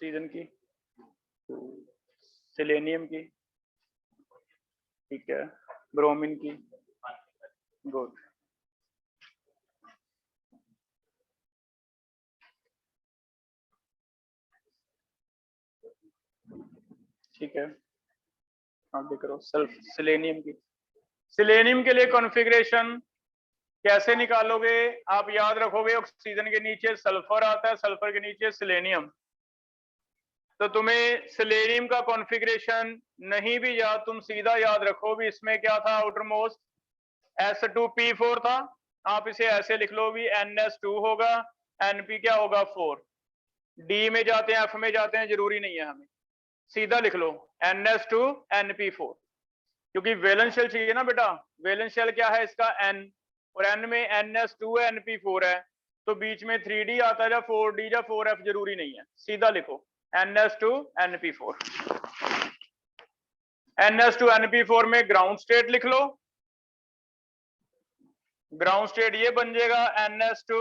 Oxygen की, selenium की, ठीक है, ब्रोमीन की, गुड। ठीक है, आप देख रहे हो सल्फ सेलेनियम की। सेलेनियम के लिए कॉन्फ़िगरेशन कैसे निकालोगे? आप याद रखोगे ऑक्सीजन के नीचे सल्फर आता है, सल्फर के नीचे सेलेनियम, तो तुम्हें सेलेनियम का कॉन्फ़िगरेशन नहीं भी याद, तुम सीधा याद रखो भी इसमें क्या था, आउटर मोस्ट S2P4 था, आप इसे ऐसे लिख लो भी NS2 होगा, NP क्या होगा 4, D में जाते हैं F में जाते हैं जरूरी नहीं है, हमें सीधा लिख लो NS2 NP4, क्योंकि वैलेंस शेल चाहिए ना बेटा, वैलेंस शेल क्या है इसका N, और N में NS2 है NP4 है, तो बीच में 3D आता है या 4D या 4F जरूरी नहीं है, सीधा लिखो NS2 NP4। NS2 NP4 में ग्राउंड स्टेट लिख लो, ग्राउंड स्टेट ये बन जाएगा NS2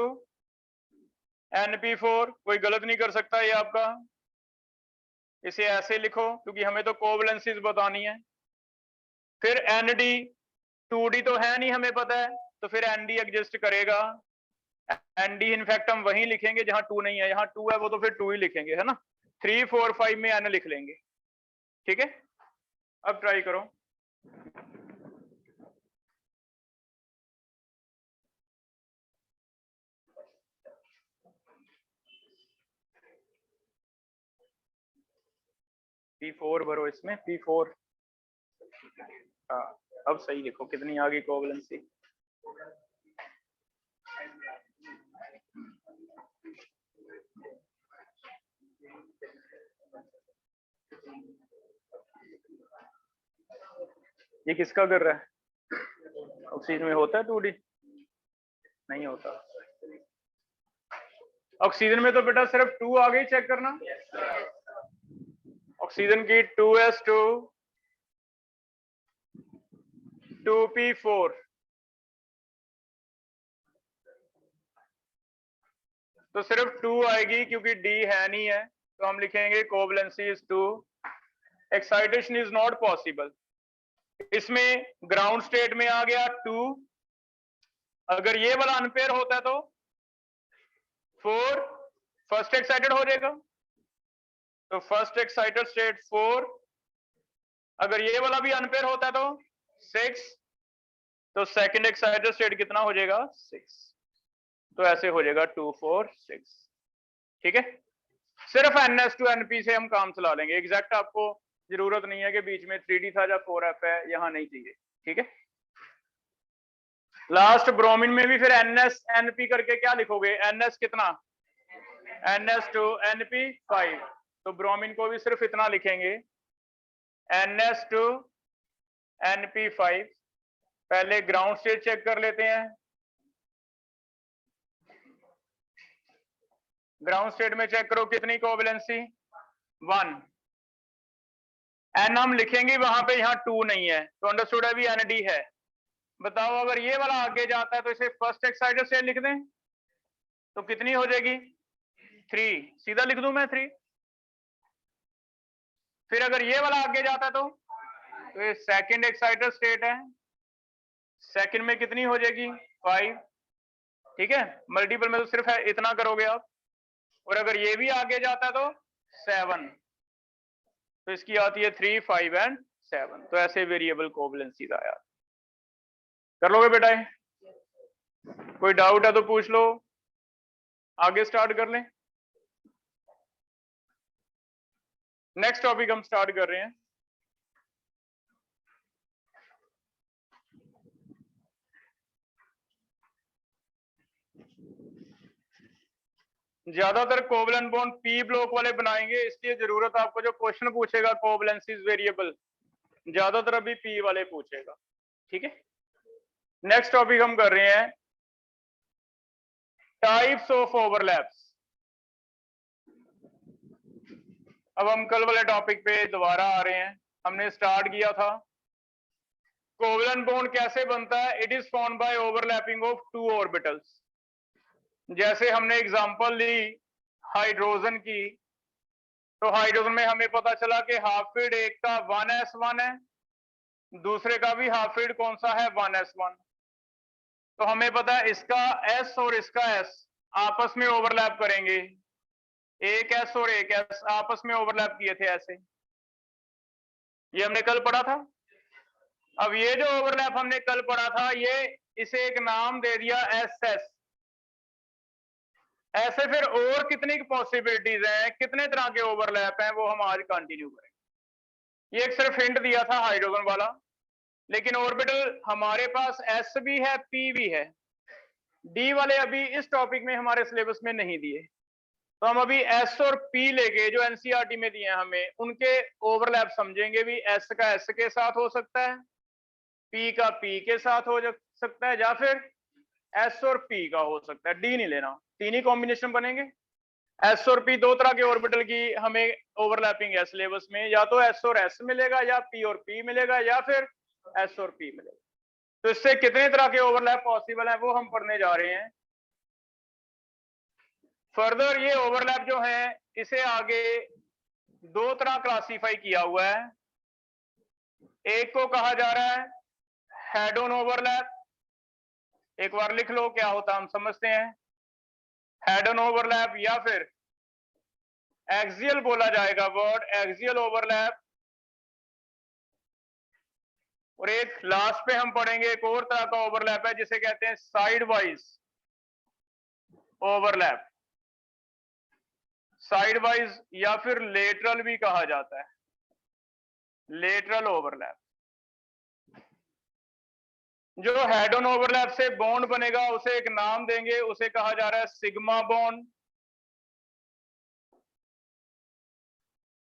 NP4, कोई गलत नहीं कर सकता ये आपका, इसे ऐसे लिखो क्योंकि हमें तो कोवैलेंसीज बतानी है। फिर ND, 2D तो है नहीं हमें पता है, तो फिर ND एग्जिस्ट करेगा, ND इनफैक्ट हम वहीं लिखेंगे जहां 2 नहीं है, यहाँ 2 है वो तो फिर 2 ही लिखेंगे, है ना, 3 4 5 में N लिख लेंगे, ठीक है। अब ट्राई करो, P4 भरो इसमें, P4, हाँ अब सही लिखो कितनी आ गई कोवैलेंसी, ये किसका कर रहा है, ऑक्सीजन में होता है 2D? नहीं होता, ऑक्सीजन में तो बेटा सिर्फ 2 आ गई, चेक करना, ऑक्सीजन की 2s2 2p4, तो सिर्फ 2 आएगी क्योंकि D है नहीं है, तो हम लिखेंगे covalency is 2, excitation is not possible. इसमें ग्राउंड स्टेट में आ गया 2, अगर ये वाला अनपेयर होता है तो 4 फर्स्ट एक्साइटेड हो जाएगा, तो फर्स्ट एक्साइटेड स्टेट 4, अगर ये वाला भी अनपेयर होता है तो 6, तो सेकंड एक्साइटेड स्टेट कितना हो जाएगा 6, तो ऐसे हो जाएगा 2 4 6, ठीक है। सिर्फ NS2 NP से हम काम चला लेंगे, एग्जैक्ट आपको जरूरत नहीं है कि बीच में 3D था या 4F है, यहां नहीं चाहिए, ठीक है। लास्ट ब्रोमीन में भी फिर NS NP करके क्या लिखोगे, NS कितना, NS2 NP5, तो ब्रोमीन को भी सिर्फ इतना लिखेंगे NS2 NP5। पहले ग्राउंड स्टेट चेक कर लेते हैं, ग्राउंड स्टेट में चेक करो कितनी कोवैलेंसी 1, N हम लिखेंगे वहां पे, यहाँ 2 नहीं है, तो अंडरस्टूड है भी ND है। बताओ अगर ये वाला आगे जाता है तो इसे फर्स्ट एक्साइटेड स्टेट लिख दें, तो कितनी हो जाएगी 3, सीधा लिख दूं मैं 3। फिर अगर ये वाला आगे जाता है तो ये सेकंड एक्साइटेड स्टेट है, सेकंड में कितनी हो जाएगी 5, ठीक है, मल्टीपल में तो सिर्फ है इतना करोगे आप, और अगर ये भी आगे जाता है तो 7, तो इसकी आती है 3 5 एंड 7, तो ऐसे वेरिएबल कोवैलेंसी आया, कर लोगे बेटा? कोई डाउट है तो पूछ लो, आगे स्टार्ट कर लें। नेक्स्ट टॉपिक हम स्टार्ट कर रहे हैं, ज्यादातर कोवैलेंट बॉन्ड पी ब्लॉक वाले बनाएंगे, इसलिए जरूरत आपको जो क्वेश्चन पूछेगा कोवैलेंसीज वेरिएबल ज्यादातर अभी पी वाले पूछेगा, ठीक है। नेक्स्ट टॉपिक हम कर रहे हैं टाइप्स ऑफ ओवरलैप्स। अब हम कल वाले टॉपिक पे दोबारा आ रहे हैं, हमने स्टार्ट किया था कोवैलेंट बॉन्ड कैसे बनता है, it is formed by overlapping of 2 orbitals. जैसे हमने एग्जांपल ली हाइड्रोजन की, तो हाइड्रोजन में हमें पता चला कि हाफ फील्ड एक का 1s1 है, दूसरे का भी हाफ फील्ड कौन सा है 1s1। तो हमें पता है इसका s और इसका s आपस में ओवरलैप करेंगे, एक s और एक s आपस में ओवरलैप किए थे ऐसे, ये हमने कल पढ़ा था। अब ये जो ओवरलैप हमने कल पढ़ा था, ये इसे एक नाम दे दिया SS। ऐसे फिर और कितनी पॉसिबिलिटीज हैं, कितने तरह के ओवरलैप हैं, वो हम आज कंटिन्यू करेंगे। ये एक सिर्फ हिंट दिया था हाइड्रोजन वाला, लेकिन ऑर्बिटल हमारे पास s भी है, p भी है। d वाले अभी इस टॉपिक में हमारे सिलेबस में नहीं दिए, तो हम अभी s और p लेके जो एनसीईआरटी में दिए हैं हमें, उनके ओवरलैप समझेंगे भी। s का s के साथ हो सकता है, p का p के साथ हो सकता है, या फिर s और p का हो सकता है। d नहीं लेना, तीन ही कॉम्बिनेशन बनेंगे। s और p दो तरह के ऑर्बिटल की हमें ओवरलैपिंग है सिलेबस में, या तो s और s मिलेगा, या p और p मिलेगा, या फिर s और p मिलेगा। तो इससे कितने तरह के ओवरलैप पॉसिबल है वो हम पढ़ने जा रहे हैं। फर्दर ये ओवरलैप जो है, इसे आगे दो तरह क्लासिफाई किया हुआ है। एक को कहा जा रहा है हेड ऑन ओवरलैप, एक बार लिख लो क्या होता हम समझते हैं। हेड ऑन ओवरलैप या फिर एक्सियल बोला जाएगा वर्ड, एक्सियल ओवरलैप। और एक लास्ट पे हम पढ़ेंगे एक और तरह का ओवरलैप है जिसे कहते हैं side wise overlap, side wise या फिर लेटरल भी कहा जाता है, लेटरल ओवरलैप। जो हेड ऑन ओवरलैप से बॉन्ड बनेगा उसे एक नाम देंगे, उसे कहा जा रहा है सिग्मा बॉन्ड।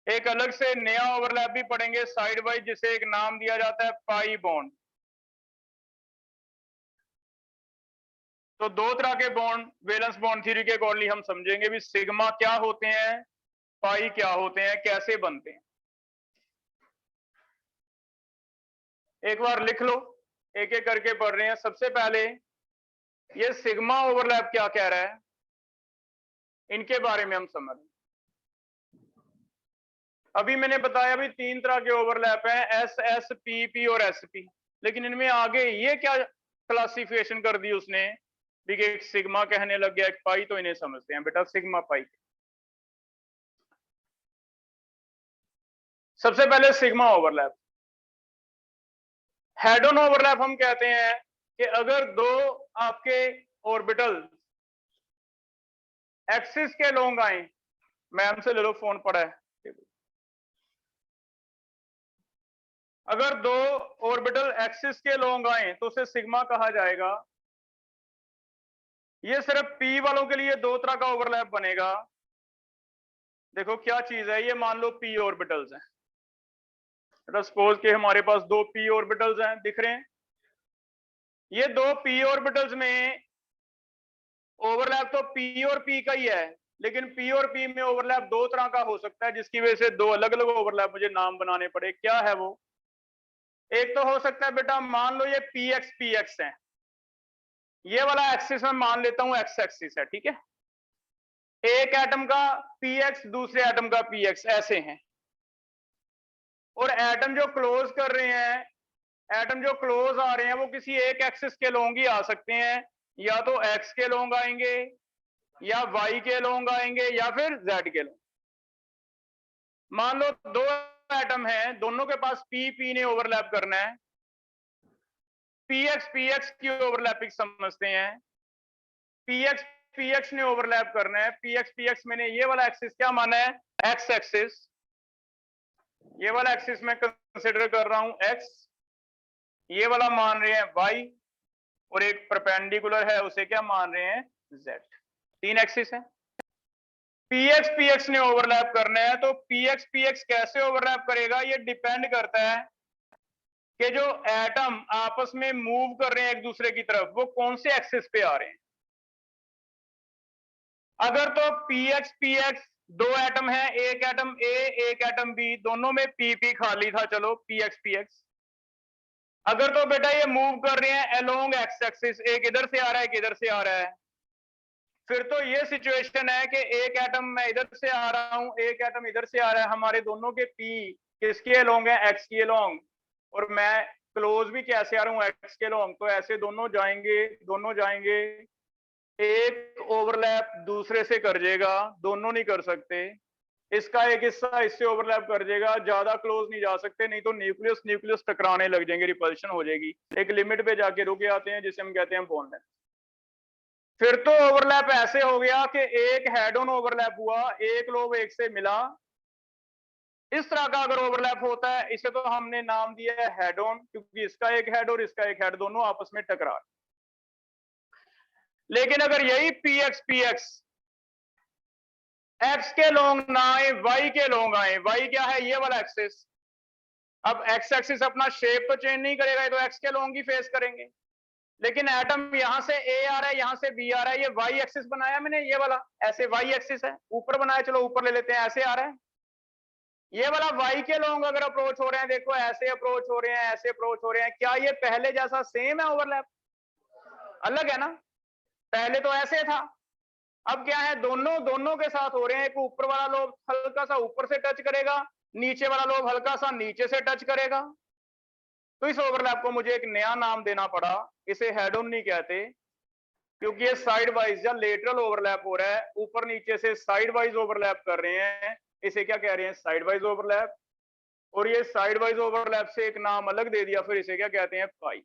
एक अलग से नया ओवरलैप भी पढ़ेंगे साइड वाइज, जिसे एक नाम दिया जाता है पाई बॉन्ड। तो दो तरह के बॉन्ड वैलेंस बॉन्ड थ्योरी के अकॉर्डिंगली हम समझेंगे भी सिग्मा क्या होते हैं, पाई क्या होते हैं, कैसे बनते हैं। एक बार लिख लो, एक एक करके पढ़ रहे हैं। सबसे पहले ये सिग्मा ओवरलैप क्या कह रहा है, इनके बारे में हम समझ। अभी मैंने बताया भी तीन तरह के ओवरलैप हैं, एस एस पी पी और एस पी। लेकिन इनमें आगे ये क्या क्लासिफिकेशन कर दी उसने भी कि एक सिग्मा कहने लग गया, एक पाई, तो इन्हें समझते हैं बेटा सिग्मा पाई। सबसे पहले sigma overlap. Head on overlap हम कहते हैं कि अगर दो आपके ऑर्बिटल एक्सिस के लॉन्ग आए, मैम से ले लो फोन पड़ा है, अगर दो ऑर्बिटल एक्सिस के लॉन्ग आए तो उसे सिग्मा कहा जाएगा। ये सिर्फ p वालों के लिए दो तरह का ओवरलैप बनेगा। देखो क्या चीज है ये, मान लो p ऑर्बिटल्स हैं, सपोज के हमारे पास दो p ऑर्बिटल्स हैं, दिख रहे हैं। ये दो p ऑर्बिटल्स में ओवरलैप तो p और p का ही है, लेकिन p और p में ओवरलैप दो तरह का हो सकता है, जिसकी वजह से दो अलग अलग ओवरलैप मुझे नाम बनाने पड़े। क्या है वो? एक तो हो सकता है बेटा, मान लो ये px है, ये वाला एक्सिस में मान लेता हूं x एक्सिस है, ठीक है। एक एटम का px दूसरे एटम का px ऐसे हैं, और एटम जो क्लोज कर रहे हैं, एटम जो क्लोज आ रहे हैं वो किसी एक एक्सिस के लॉन्ग ही आ सकते हैं, या तो x के लॉन्ग आएंगे, या y के लॉन्ग आएंगे, या फिर z के लॉन्ग। मान लो दो एटम हैं, दोनों के पास p ने ओवरलैप करना है, px की ओवरलैपिंग समझते हैं, px ने ओवरलैप करना है। px मैंने ये वाला एक्सिस क्या माना है, x एक्सिस, ये वाला एक्सिस मैं कंसिडर कर रहा हूं x, ये वाला मान रहे हैं y, और एक परपेंडिकुलर है उसे क्या मान रहे हैं z। तीन एक्सिस है, px ने ओवरलैप करना है। तो px कैसे ओवरलैप करेगा, ये डिपेंड करता है कि जो एटम आपस में मूव कर रहे हैं एक दूसरे की तरफ, वो कौन से एक्सिस पे आ रहे हैं। अगर तो px दो एटम है, एक एटम A एक एटम B, दोनों में p खाली था, चलो px। अगर तो बेटा ये मूव कर रहे हैं अलोंग x एक्सिस, एक इधर से आ रहा है एक इधर से आ रहा है, फिर तो ये सिचुएशन है कि एक एटम मैं इधर से आ रहा हूं, एक एटम इधर से आ रहा है, हमारे दोनों के पी किसके अलोंग है, एक्स के अलोंग, और मैं क्लोज भी कैसे आ रहा हूँ, एक्स के अलोंग, तो ऐसे दोनों जाएंगे, एक ओवरलैप दूसरे से कर जाएगा, दोनों नहीं कर सकते, इसका एक हिस्सा इससे ओवरलैप कर देगा, ज्यादा क्लोज नहीं जा सकते, नहीं तो न्यूक्लियस न्यूक्लियस टकराने लग जाएंगे, रिपल्शन हो जाएगी, एक लिमिट पे जाके रुक जाते हैं जिसे हम कहते हैं बॉन्ड लेंथ। फिर तो ओवरलैप ऐसे हो गया कि एक हेड ऑन ओवरलैप हुआ, एक लोब एक से मिला, इस तरह का अगर ओवरलैप होता है इसे तो हमने नाम दिया है हेड ऑन, क्योंकि इसका एक हेड और इसका एक हेड दोनों आपस में टकरा। लेकिन अगर यही पी एक्स एक्स के लॉन्ग ना आए, वाई के लॉन्ग आए, वाई क्या है, ये वाला एक्सिस, अब एक्स एक्सिस अपना शेप तो चेंज नहीं करेगा, तो एक्स के लॉन्ग ही फेस करेंगे, लेकिन एटम यहां से ए आ रहा है, यहां से बी आ रहा है, ये वाई एक्सिस बनाया मैंने, ये वाला ऐसे वाई एक्सिस है, ऊपर बनाया, चलो ऊपर ले लेते हैं, ऐसे आ रहा है, ये वाला वाई के लॉन्ग अगर अप्रोच हो रहे हैं, देखो ऐसे अप्रोच हो रहे हैं, ऐसे अप्रोच हो रहे हैं, क्या ये पहले जैसा सेम है, ओवरलैप अलग है ना, पहले तो ऐसे था, अब क्या है, दोनों के साथ हो रहे हैं, एक ऊपर वाला लोब हल्का सा ऊपर से टच करेगा, नीचे वाला लोब हल्का सा नीचे से टच करेगा, तो इस ओवरलैप को मुझे एक नया नाम देना पड़ा, इसे हेड ऑन नहीं कहते, क्योंकि ये साइड वाइज या लेटरल ओवरलैप हो रहा है, ऊपर नीचे से साइड वाइज ओवरलैप कर रहे हैं, इसे क्या कह रहे हैं, साइड वाइज ओवरलैप, और ये साइड वाइज ओवरलैप से एक नाम अलग दे दिया, फिर इसे क्या कहते हैं, पाई।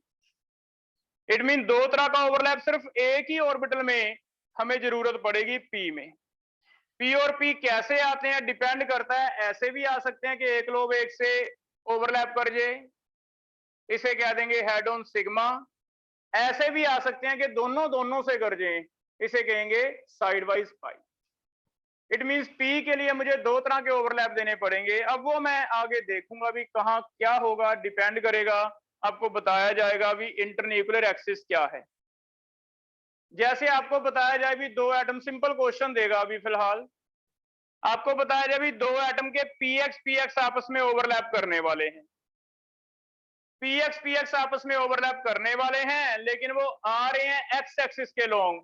इट मीन दो तरह का ओवरलैप सिर्फ एक ही ऑर्बिटल में हमें जरूरत पड़ेगी, पी में। पी और पी कैसे आते हैं डिपेंड करता है, ऐसे भी आ सकते हैं कि एक लोब एक से ओवरलैप कर जाए, इसे कह देंगे हेड ऑन सिग्मा, ऐसे भी आ सकते हैं कि दोनों से कर जाए, इसे कहेंगे side wise pi. It means P के लिए मुझे दो तरह के ओवरलैप देने पड़ेंगे, अब वो मैं आगे देखूंगा भी कहां क्या होगा, डिपेंड करेगा, आपको बताया जाएगा भी इंटरन्यूक्लियर एक्सिस क्या है, जैसे आपको बताया जाए भी दो एटम, सिंपल क्वेश्चन देगा अभी फिलहाल, आपको बताया जाए भी दो एटम के पी एक्स आपस में ओवरलैप करने वाले हैं, पी एक्स आपस में ओवरलैप करने वाले हैं, लेकिन वो आ रहे हैं एक्स एक्सिस के लॉन्ग,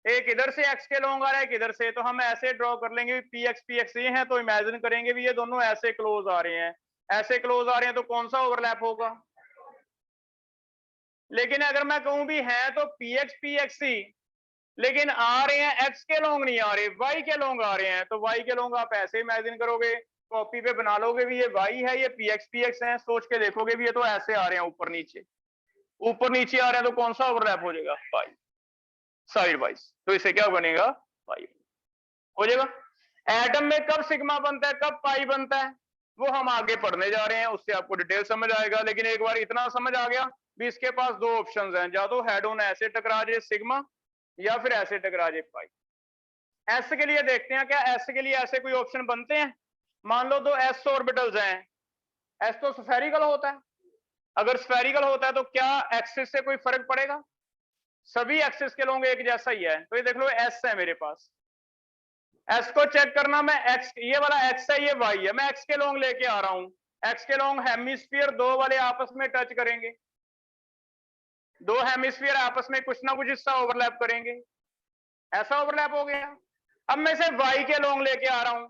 एक इधर से एक्स के लॉन्ग आ रहा है, एक इधर से, तो हम ऐसे ड्रॉ कर लेंगे पी एक्स ये हैं, तो इमेजिन करेंगे भी ये दोनों ऐसे क्लोज आ रहे हैं, ऐसे क्लोज आ रहे हैं, तो कौन सा ओवरलैप होगा, लेकिन अगर मैं कहूं भी है तो पी एक्स ही, लेकिन आ रहे हैं एक्स के लॉन्ग नहीं आ रहे, वाई के लॉन्ग आ रहे हैं, तो वाई के लॉन्ग आप ऐसे इमेजिन करोगे, कॉपी पे बना लोगे भी ये वाई है, ये पी एक्स है, सोच के देखोगे भी ये तो ऐसे आ रहे हैं, ऊपर नीचे आ रहे हैं, तो कौन सा ओवरलैप हो जाएगा, वाई, साइड वाइज, तो इसे क्या बनेगा, वाई हो जाएगा। एटम में कब सिग्मा बनता है, कब पाई बनता है, वो हम आगे पढ़ने जा रहे हैं, उससे आपको डिटेल समझ आएगा, लेकिन एक बार इतना समझ आ गया भी इसके पास दो ऑप्शंस हैं, या तो हेड ऑन ऐसे टकरा जाए सिग्मा, या फिर ऐसे टकरा जाए पाई। एस के लिए देखते हैं, क्या एस के लिए ऐसे कोई ऑप्शन बनते हैं, मान लो दो एस ऑर्बिटल्स हैं, एस तो स्फेरिकल होता है, अगर स्फेरिकल होता है तो क्या एक्सिस से कोई फर्क पड़ेगा, सभी एक्सिस के लोग एक जैसा ही है, तो ये देख लो एस है मेरे पास, एस को चेक करना, मैं एक्स, ये वाला एक्स है, ये वाई है, मैं एक्स के लॉन्ग लेके आ रहा हूं, एक्स के लॉन्ग हेमिस्फीयर दो वाले आपस में टच करेंगे, दो हेमिस्फीयर आपस में कुछ ना कुछ हिस्सा ओवरलैप करेंगे, ऐसा ओवरलैप हो गया। अब मैं से वाई के लॉन्ग लेके आ रहा हूं,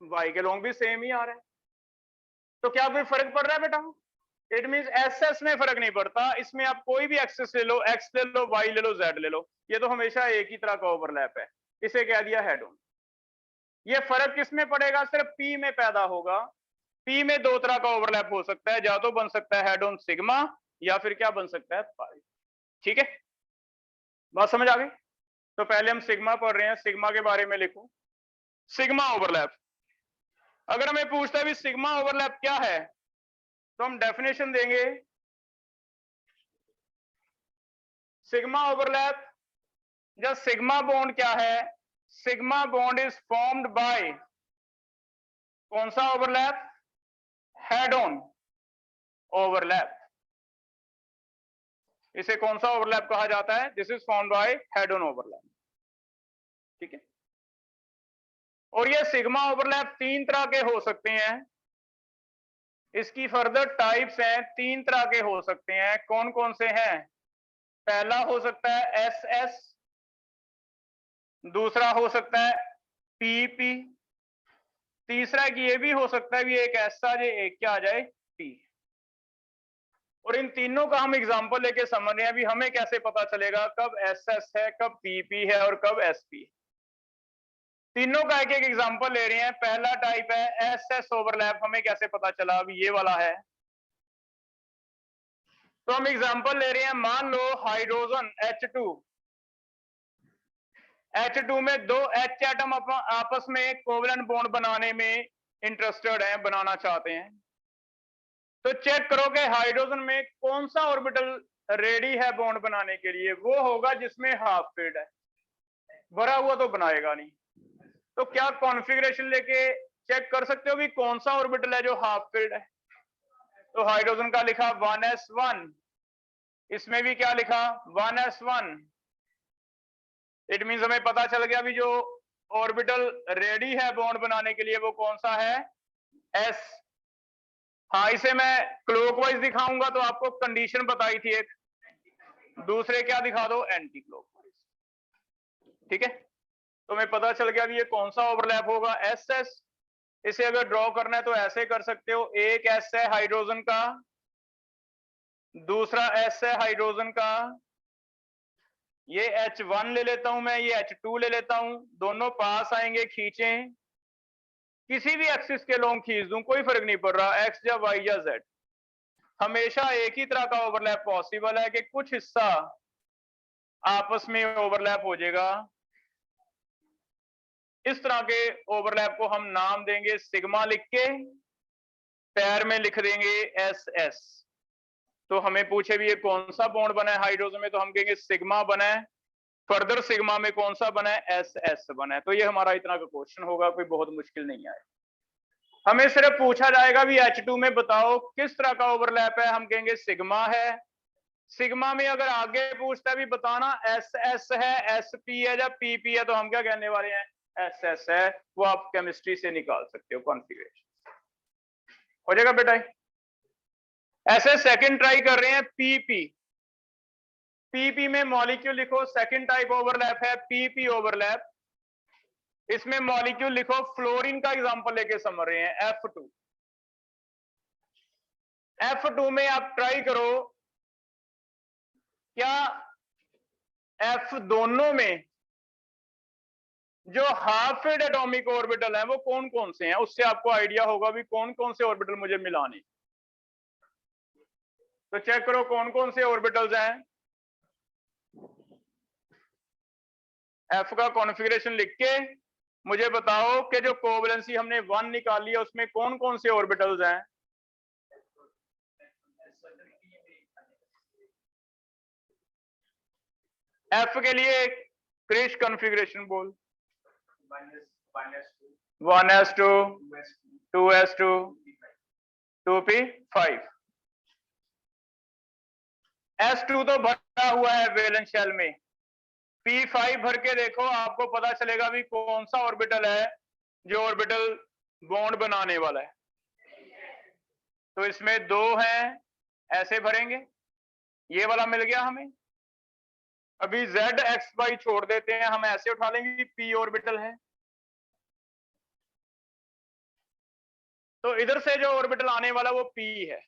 वाई के लॉन्ग भी सेम ही आ रहा है, तो क्या कोई फर्क पड़ रहा है बेटा, इट मींस एस में फर्क नहीं पड़ता, इसमें आप कोई भी एक्सिस ले लो, एक्स ले लो, वाई ले लो, जेड ले लो, ये तो हमेशा एक ही तरह का ओवरलैप है, इसे कह दिया हेड ऑन। ये फर्क किसमें पड़ेगा, सिर्फ पी में पैदा होगा, पी में दो तरह का ओवरलैप हो सकता है, या तो बन सकता है हेड ऑन सिग्मा, या फिर क्या बन सकता है पाई, ठीक है, बात समझ आ गई। तो पहले हम सिग्मा पढ़ रहे हैं, सिग्मा के बारे में लिखो, सिग्मा ओवरलैप, अगर हमें पूछता है भी सिग्मा ओवरलैप क्या है, तो हम डेफिनेशन देंगे, सिग्मा ओवरलैप, या सिग्मा बॉन्ड क्या है, sigma bond is formed by, कौन सा ओवरलैप, हेड ऑन ओवरलैप, इसे कौन सा ओवरलैप कहा जाता है, this is formed by head on overlap, ठीक है। और ये सिग्मा ओवरलैप तीन तरह के हो सकते हैं, इसकी फर्दर टाइप्स हैं, तीन तरह के हो सकते हैं, कौन कौन से हैं, पहला हो सकता है एस एस, दूसरा हो सकता है PP, तीसरा कि ये भी हो सकता है भी एक ऐसा जो एक क्या आ जाए P। और इन तीनों का हम एग्जांपल लेके समझ रहे हैं, अभी हमें कैसे पता चलेगा कब SS है, कब PP है और कब SP है। तीनों का एक एक एग्जांपल ले रहे हैं। पहला टाइप है SS ओवरलैप, हमें कैसे पता चला, अभी ये वाला है। तो हम एग्जांपल ले रहे हैं, मान लो हाइड्रोजन H2 में दो H एटम आपस में कोवलेंट बॉन्ड बनाने में इंटरेस्टेड हैं, बनाना चाहते हैं। तो चेक करो कि हाइड्रोजन में कौन सा ऑर्बिटल रेडी है बॉन्ड बनाने के लिए। वो होगा जिसमें हाफ फिल्ड है, भरा हुआ तो बनाएगा नहीं। तो क्या कॉन्फ़िगरेशन लेके चेक कर सकते हो भी कौन सा ऑर्बिटल है जो हाफ फिल्ड है। तो हाइड्रोजन का लिखा 1s1, इसमें भी क्या लिखा 1s1। इट मींस हमें पता चल गया भी जो ऑर्बिटल रेडी है बॉन्ड बनाने के लिए वो कौन सा है, S। हाँ, इसे मैं क्लॉकवाइज दिखाऊंगा तो आपको कंडीशन बताई थी एक, दूसरे क्या दिखा दो एंटी क्लॉकवाइज। ठीक है, तो हमें पता चल गया भी ये कौन सा ओवरलैप होगा, SS। इसे अगर ड्रॉ करना है तो ऐसे कर सकते हो, एक S है हाइड्रोजन का, दूसरा S है हाइड्रोजन का, ये H1 ले लेता हूं मैं, ये H2 ले लेता हूं, दोनों पास आएंगे, खींचें, किसी भी एक्सिस के लॉन्ग खींच दूं कोई फर्क नहीं पड़ रहा, X या Y या Z। हमेशा एक ही तरह का ओवरलैप पॉसिबल है कि कुछ हिस्सा आपस में ओवरलैप हो जाएगा। इस तरह के ओवरलैप को हम नाम देंगे सिग्मा, लिख के पैर में लिख देंगे SS। तो हमें पूछे भी ये कौन सा बॉन्ड बना है हाइड्रोजन में, तो हम कहेंगे सिग्मा बना है। फर्दर सिग्मा में कौन सा बना है, SS बना है। तो ये हमारा इतना का क्वेश्चन होगा, कोई बहुत मुश्किल नहीं आए। हमें सिर्फ पूछा जाएगा भी H2 में बताओ किस तरह का ओवरलैप है, हम कहेंगे सिग्मा है। सिग्मा में अगर आगे पूछता है भी बताना SS है, SP है या PP है, तो हम क्या कहने वाले हैं, SS है। वो आप केमिस्ट्री से निकाल सकते हो, कॉन्फ़िगरेशन हो जाएगा बेटा। ऐसे सेकंड ट्राई कर रहे हैं PP। PP में मॉलिक्यूल लिखो, सेकंड टाइप ओवरलैप है PP ओवरलैप। इसमें मॉलिक्यूल लिखो, फ्लोरीन का एग्जांपल लेके समझ रहे हैं, F2। F2 में आप ट्राई करो, क्या F दोनों में जो हाफ फिल्ड एटॉमिक ऑर्बिटल है वो कौन कौन से हैं, उससे आपको आइडिया होगा भी कौन कौन से ऑर्बिटल मुझे मिलाने। तो चेक करो कौन कौन से ऑर्बिटल्स हैं। F का कॉन्फ़िगरेशन लिख के मुझे बताओ कि जो कोवलेंसी हमने 1 निकाली है उसमें कौन कौन से ऑर्बिटल्स हैं। F के लिए क्रिश कॉन्फ़िगरेशन बोल, 1s2, 2s2, 2p5। S2 तो भरा हुआ है वैलेंस शेल में, P5 भर के देखो, आपको पता चलेगा भी कौन सा ऑर्बिटल है जो ऑर्बिटल बॉन्ड बनाने वाला है। तो इसमें दो हैं, ऐसे भरेंगे, ये वाला मिल गया हमें। अभी Z X Y छोड़ देते हैं, हम ऐसे उठा लेंगे P ऑर्बिटल है। तो इधर से जो ऑर्बिटल आने वाला वो P है।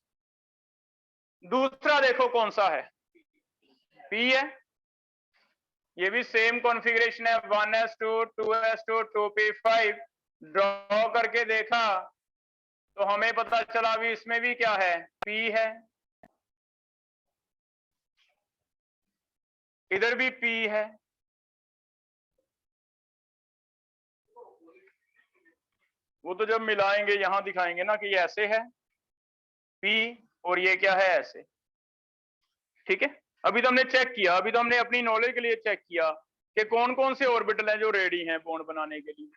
दूसरा देखो कौन सा है, P है। ये भी सेम कॉन्फ़िगरेशन है, 1s2, 2s2, 2p5। ड्रॉ करके देखा तो हमें पता चला भी इसमें भी क्या है, P है, इधर भी P है। वो तो जब मिलाएंगे यहां दिखाएंगे ना कि ये ऐसे है P और ये क्या है ऐसे। ठीक है, अभी तो हमने चेक किया, अभी तो हमने अपनी नॉलेज के लिए चेक किया कि कौन कौन से ऑर्बिटल हैं जो रेडी हैं बॉन्ड बनाने के लिए।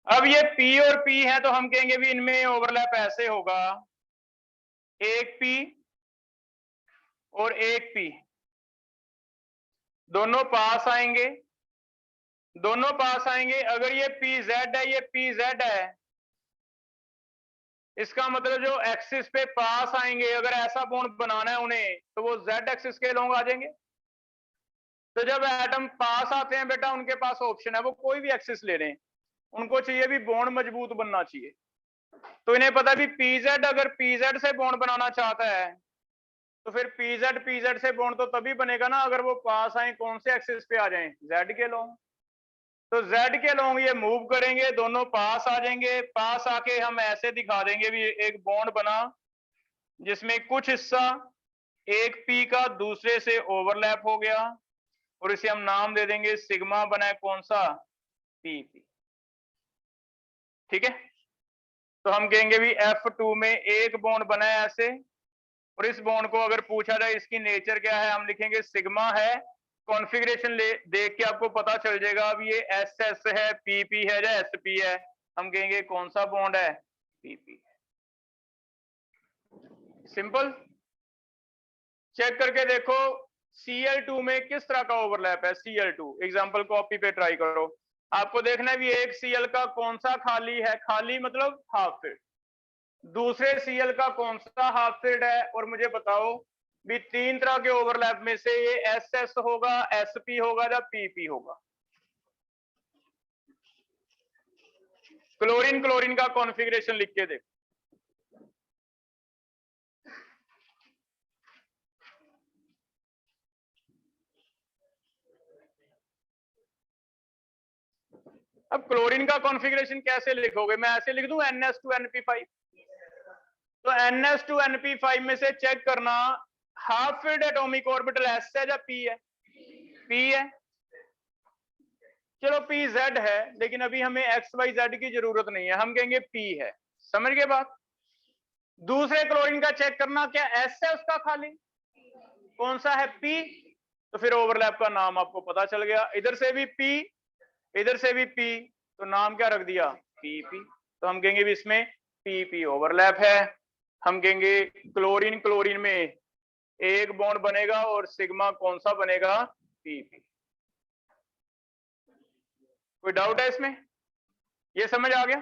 अब ये P और P है तो हम कहेंगे भी इनमें ओवरलैप ऐसे होगा, एक P और एक P, दोनों पास आएंगे, दोनों पास आएंगे। अगर ये PZ है, ये PZ है, इसका मतलब जो एक्सिस पे पास आएंगे, अगर ऐसा बॉन्ड बनाना है उन्हें तो वो Z एक्सिस के लॉन्ग आ जाएंगे। तो जब एटम पास आते हैं बेटा, उनके पास ऑप्शन है, वो कोई भी एक्सिस ले लें, उनको चाहिए भी बॉन्ड मजबूत बनना चाहिए। तो इन्हें पता भी पीजेड अगर पीजेड से बॉन्ड बनाना चाहता है तो फिर पीजेड से बॉन्ड तो तभी बनेगा ना अगर वो पास आए, कौन से एक्सिस पे आ जाएं, जेड के लॉन्ग। तो जेड के लॉन्ग ये मूव करेंगे, दोनों पास आ जाएंगे, पास आके हम ऐसे दिखा देंगे भी एक बॉन्ड बना जिसमें कुछ हिस्सा एक पी का दूसरे से ओवरलैप हो गया और इसे हम नाम दे देंगे सिग्मा बना है कौन सा, पी पी। ठीक है, तो हम कहेंगे भी F2 में एक बॉन्ड बना है ऐसे, और इस बॉन्ड को अगर पूछा जाए इसकी नेचर क्या है, हम लिखेंगे सिग्मा है। कॉन्फ़िगरेशन देख के आपको पता चल जाएगा अब ये SS है, PP है या SP है। हम कहेंगे कौन सा बॉन्ड है, PP। सिंपल। चेक करके देखो Cl2 में किस तरह का ओवरलैप है। Cl2 एग्जांपल कॉपी पे ट्राई करो, आपको देखना है भी एक Cl का कौन सा खाली है, खाली मतलब हाफ फिल्ड, दूसरे Cl का कौन सा हाफ फिल्ड है, और मुझे बताओ भी तीन तरह के ओवरलैप में से ये SS होगा, SP होगा या PP होगा। क्लोरीन क्लोरीन का कॉन्फ़िगरेशन लिख के देखो। अब क्लोरीन का कॉन्फ़िगरेशन कैसे लिखोगे, मैं ऐसे लिख दूं NS2NP5। तो NS2NP5 में से चेक करना half filled atomic orbital S है या P है, P है। चलो PZ है, लेकिन अभी हमें XYZ की जरूरत नहीं है, हम कहेंगे P है। समझ गए बात। दूसरे क्लोरीन का चेक करना क्या S है उसका खाली, कौन सा है, P। तो फिर ओवरलैप का नाम आपको पता चल गया, इधर से भी P इधर से भी P, तो नाम क्या रख दिया, PP। तो हम कहेंगे भी इसमें PP ओवरलैप है। हम कहेंगे क्लोरीन क्लोरीन में एक बॉन्ड बनेगा और सिग्मा कौन सा बनेगा, PP। कोई डाउट है इसमें, ये समझ आ गया।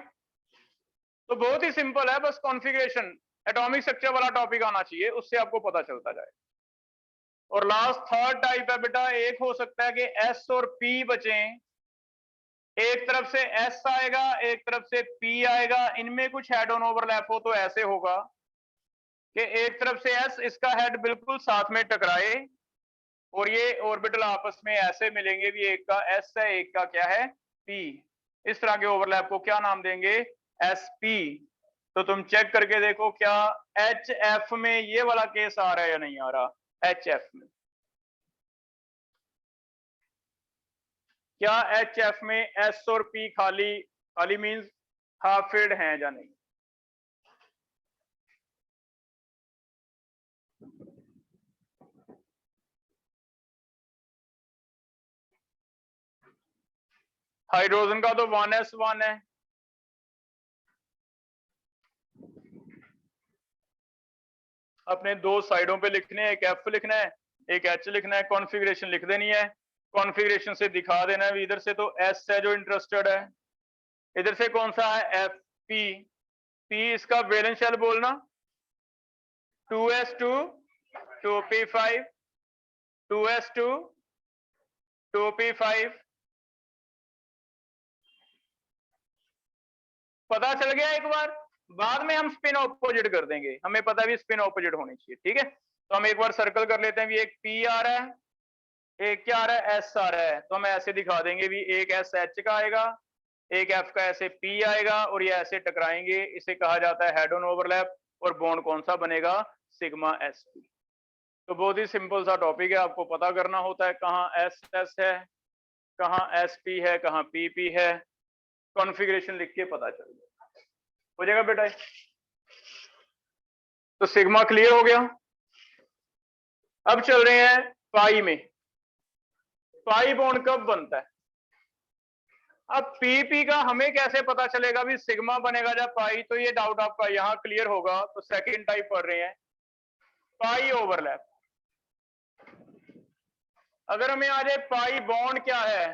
तो बहुत ही सिंपल है, बस कॉन्फ़िगरेशन एटॉमिक स्ट्रक्चर वाला टॉपिक आना चाहिए, उससे आपको पता चलता जाए। और लास्ट थर्ड टाइप है बेटा, एक हो सकता है कि S और P बचे, एक तरफ से S आएगा एक तरफ से P आएगा, इनमें कुछ हेड ऑन ओवरलैप हो तो ऐसे होगा कि एक तरफ से S इसका हेड बिल्कुल साथ में टकराए और ये ऑर्बिटल आपस में ऐसे मिलेंगे भी, एक का S है एक का क्या है, P। इस तरह के ओवरलैप को क्या नाम देंगे, SP। तो तुम चेक करके देखो क्या HF में ये वाला केस आ रहा है या नहीं आ रहा। HF में क्या HF में S और P खाली, खाली मींस हाफ फिल्ड हैं या नहीं। हाइड्रोजन का तो 1s1 है, अपने दो साइडों पे लिखने हैं, एक F लिखना है एक H लिखना है, कॉन्फ़िगरेशन लिख देनी है, कॉन्फ़िगरेशन से दिखा देना है। इधर से तो S है जो इंटरेस्टेड है, इधर से कौन सा है, FP। P इसका वैलेंस शेल बोलना 2s2 2p5 2s2 2p5। पता चल गया एक बार, बाद में हम स्पिन ऑपोजिट कर देंगे, हमें पता भी स्पिन ऑपोजिट होनी चाहिए। ठीक है, तो हम एक बार सर्कल कर लेते हैं भी, एक P आ रहा है एक क्या आ रहा है, S आ रहा है। तो हम ऐसे दिखा देंगे भी एक S H का आएगा एक F का ऐसे P आएगा और ये ऐसे टकराएंगे, इसे कहा जाता है हेड ऑन ओवरलैप, और बॉन्ड कौन सा बनेगा, सिग्मा SP। तो बहुत ही सिंपल सा टॉपिक है, आपको पता करना होता है कहाँ SS है कहाँ SP है कहाँ PP है, कॉन्फ़िगरेशन लिख के पता चल जाएगा, हो जाएगा बेटा। तो सिग्मा क्लियर हो गया। अब चल रहे हैं पाई में, पाई बॉन्ड कब बनता है। अब PP का हमें कैसे पता चलेगा भी सिग्मा बनेगा या पाई, तो ये डाउट आपका यहां क्लियर होगा। तो सेकंड टाइप पढ़ रहे हैं, पाई ओवरलैप। अगर हमें आ जाए पाई बॉन्ड क्या है,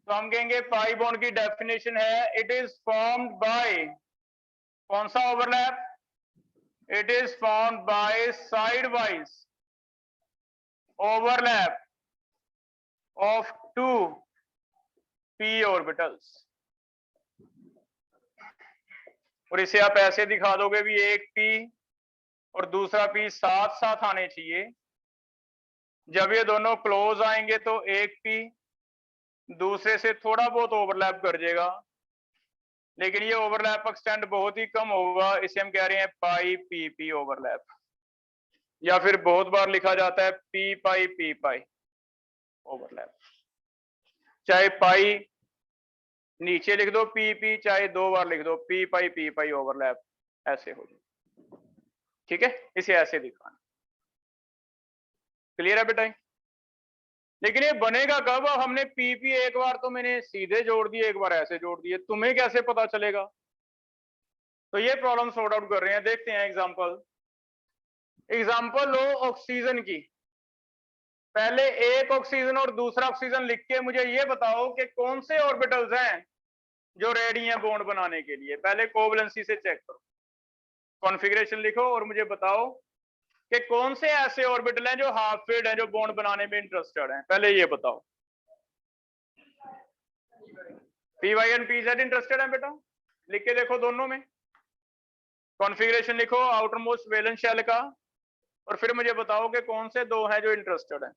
तो हम कहेंगे पाई बॉन्ड की डेफिनेशन है, इट इज फॉर्म्ड बाय कौन सा overlap, it is formed by side wise overlap of 2 p orbitals. और इसे आप ऐसे दिखा दोगे भी एक p और दूसरा p साथ साथ आने चाहिए। जब ये दोनों क्लोज आएंगे तो एक p दूसरे से थोड़ा बहुत ओवरलैप कर जाएगा, लेकिन ये ओवरलैप एक्सटेंड बहुत ही कम होगा। इसे हम कह रहे हैं पाई पी पी ओवरलैप, या फिर बहुत बार लिखा जाता है पी पाई ओवरलैप। चाहे पाई नीचे लिख दो पी पी, चाहे दो बार लिख दो पी पाई ओवरलैप, ऐसे हो जाए। ठीक है, इसे ऐसे दिखाना। क्लियर है बेटा? लेकिन ये बनेगा कब? हमने पी पी एक बार तो मैंने सीधे जोड़ दिए, एक बार ऐसे जोड़ दिए, तुम्हें कैसे पता चलेगा? तो ये प्रॉब्लम सॉर्ट आउट कर रहे हैं। देखते हैं एग्जांपल लो ऑक्सीजन की। पहले एक ऑक्सीजन और दूसरा ऑक्सीजन लिख के मुझे ये बताओ कि कौन से ऑर्बिटल्स हैं जो रेडी हैं बॉन्ड बनाने के लिए। पहले कोवलेंसी से चेक करो, कॉन्फ़िगरेशन लिखो और मुझे बताओ कि कौन से ऐसे ऑर्बिटल हैं जो हाफ फेड हैं, जो बॉन्ड बनाने में इंटरेस्टेड हैं। पहले ये बताओ। P Y and P Z interested है बेटा? लिख के देखो दोनों में। कॉन्फ़िगरेशन लिखो आउटर मोस्ट वैलेंस शेल का, और फिर मुझे बताओ कि कौन से दो हैं जो इंटरेस्टेड हैं।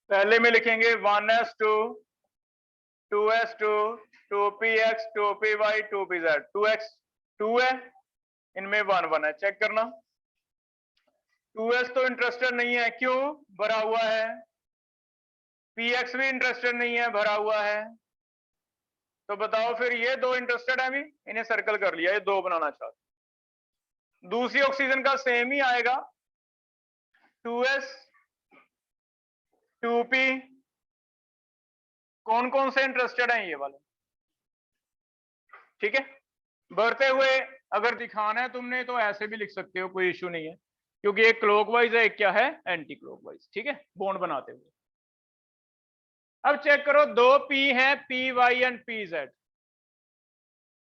पहले में लिखेंगे 1s2 2s2 2px 2py 2pz। 2x 2 है, इनमें 1 1 है। चेक करना। 2s तो इंटरेस्टेड नहीं है, क्यों? भरा हुआ है। px भी इंटरेस्टेड नहीं है, भरा हुआ है। तो बताओ फिर ये दो इंटरेस्टेड है भी, इन्हें सर्कल कर लिया, ये दो बनाना चाहते। दूसरी ऑक्सीजन का सेम ही आएगा, 2s 2p। कौन कौन से इंटरेस्टेड हैं? ये वाले। ठीक है, बढ़ते हुए अगर दिखाना है तुमने तो ऐसे भी लिख सकते हो, कोई इश्यू नहीं है, क्योंकि एक क्लॉकवाइज है, एक क्या है, एंटी क्लॉकवाइज। ठीक है, बॉन्ड बनाते हुए। अब चेक करो, दो पी हैं, P Y and P Z.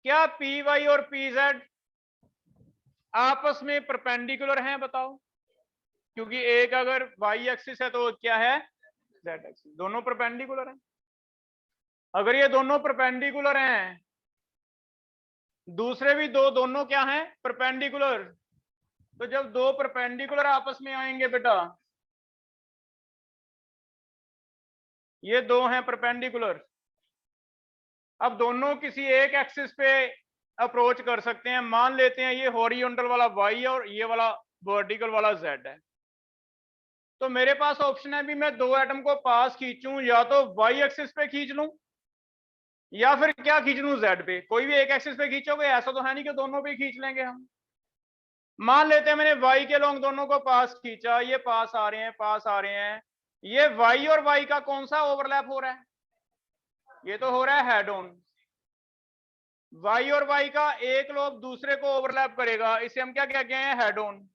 क्या पी वाई और पी जेड आपस में परपेंडिकुलर हैं? बताओ। क्योंकि एक अगर वाई एक्सिस है तो क्या है, जेड एक्सिस। दोनों परपेंडिकुलर हैं। अगर ये दोनों परपेंडिकुलर हैं, दूसरे भी दो, दोनों क्या हैं, परपेंडिकुलर। तो जब दो परपेंडिकुलर आपस में आएंगे बेटा, ये दो हैं परपेंडिकुलर, अब दोनों किसी एक एक्सिस पे अप्रोच कर सकते हैं। मान लेते हैं ये हॉरिजॉन्टल वाला वाई और ये वाला वर्टिकल वाला जेड है। तो मेरे पास ऑप्शन है भी, मैं दो एटम को पास खींचूं, या तो वाई एक्सिस पे खींच लूं या फिर क्या खींच लूं, जेड पे। कोई भी एक एक्सिस पे खींचोगे, ऐसा तो है नहीं कि दोनों पे खींच लेंगे हम। मान लेते हैं मैंने वाई के लॉन्ग दोनों को पास खींचा, ये पास आ रहे हैं, पास आ रहे हैं। ये वाई और वाई का कौन सा ओवरलैप हो रहा है? ये तो हो रहा है हेड ऑन। वाई और वाई का एक लोब दूसरे को ओवरलैप करेगा, इसे हम क्या कहते हैं, हेड ऑन।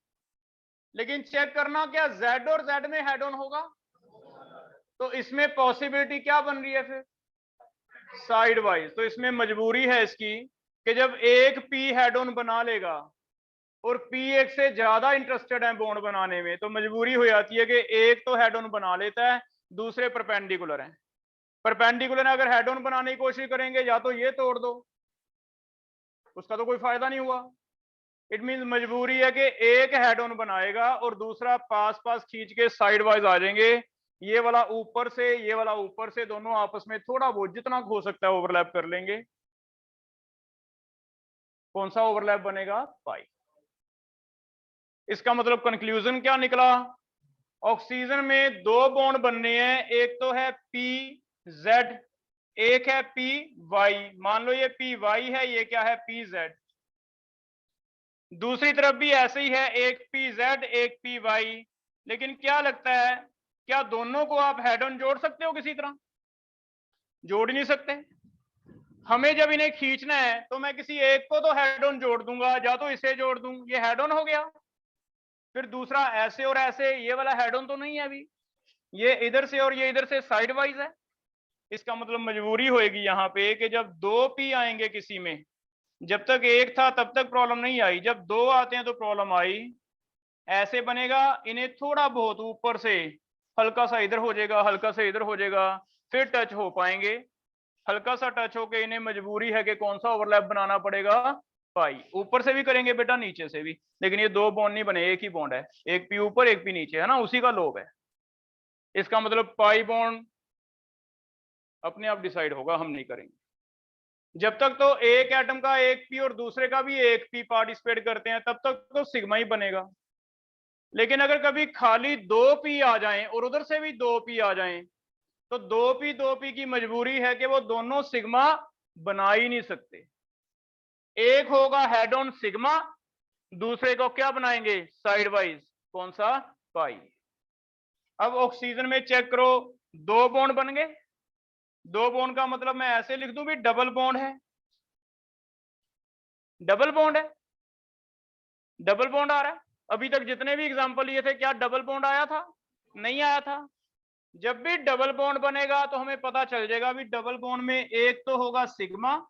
लेकिन चेक करना, क्या जेड और जेड में हेड ऑन होगा? तो इसमें पॉसिबिलिटी क्या बन रही है फिर, साइड वाइज। तो इसमें मजबूरी है इसकी कि जब एक पी हेड ऑन बना लेगा और पी एक से ज्यादा इंटरेस्टेड है बॉन्ड बनाने में, तो मजबूरी हो जाती है कि एक तो हेड ऑन बना लेता है, दूसरे परपेंडिकुलर हैं। परपेंडिकुलर अगर हेड ऑन बनाने की कोशिश करेंगे, या तो ये तोड़ दो, उसका तो कोई फायदा नहीं हुआ। इट मीन मजबूरी है कि एक हेड ऑन बनाएगा और दूसरा पास पास खींच के साइड वाइज आ जाएंगे। ये वाला ऊपर से, ये वाला ऊपर से, दोनों आपस में थोड़ा बहुत जितना हो सकता है ओवरलैप कर लेंगे। कौन सा ओवरलैप बनेगा, पाई। इसका मतलब कंक्लूजन क्या निकला? ऑक्सीजन में दो बॉन्ड बनने हैं, एक तो है पी जेड, एक है पी वाई। मान लो ये पी वाई है, ये क्या है, पी जेड। दूसरी तरफ भी ऐसे ही है, एक पी जेड एक पी वाई। लेकिन क्या लगता है, क्या दोनों को आप हेड ऑन जोड़ सकते हो? किसी तरह जोड़ ही नहीं सकते। हमें जब इन्हें खींचना है तो मैं किसी एक को तो हेड ऑन जोड़ दूंगा, या तो इसे जोड़ दूं, ये हेड ऑन हो गया। फिर दूसरा ऐसे और ऐसे, ये वाला हेड ऑन तो नहीं है अभी, ये इधर से और ये इधर से साइड वाइज है। इसका मतलब मजबूरी होएगी यहाँ पे कि जब दो पी आएंगे किसी में, जब तक एक था तब तक प्रॉब्लम नहीं आई, जब दो आते हैं तो प्रॉब्लम आई। ऐसे बनेगा, इन्हें थोड़ा बहुत ऊपर से हल्का सा इधर हो जाएगा, हल्का सा इधर हो जाएगा, फिर टच हो पाएंगे। हल्का सा टच होके इन्हें मजबूरी है कि कौन सा ओवरलैप बनाना पड़ेगा, पाई। ऊपर से भी करेंगे बेटा, नीचे से भी, लेकिन ये दो बॉन्ड नहीं बने, एक ही बॉन्ड है, एक पी ऊपर एक पी नीचे, है ना, उसी का लोब है। इसका मतलब पाई बॉन्ड अपने आप डिसाइड होगा, हम नहीं करेंगे। जब तक तो एक एटम का एक पी और दूसरे का भी एक पी पार्टिसिपेट करते हैं तब तक तो सिग्मा ही बनेगा। लेकिन अगर कभी खाली दो पी आ जाएं और उधर से भी दो पी आ जाएं, तो दो पी की मजबूरी है कि वो दोनों सिग्मा बना ही नहीं सकते। एक होगा हेड ऑन सिग्मा, दूसरे को क्या बनाएंगे, साइड वाइज, कौन सा, पाई। अब ऑक्सीजन में चेक करो, दो बॉन्ड बन गए। दो बॉन्ड का मतलब मैं ऐसे लिख दूं भी डबल बॉन्ड है, डबल बॉन्ड है, डबल बॉन्ड आ रहा है। अभी तक जितने भी एग्जांपल लिए थे, क्या डबल बॉन्ड आया था, नहीं आया था। जब भी डबल बॉन्ड बनेगा तो हमें पता चल जाएगा भी डबल बॉन्ड में एक तो होगा सिग्मा,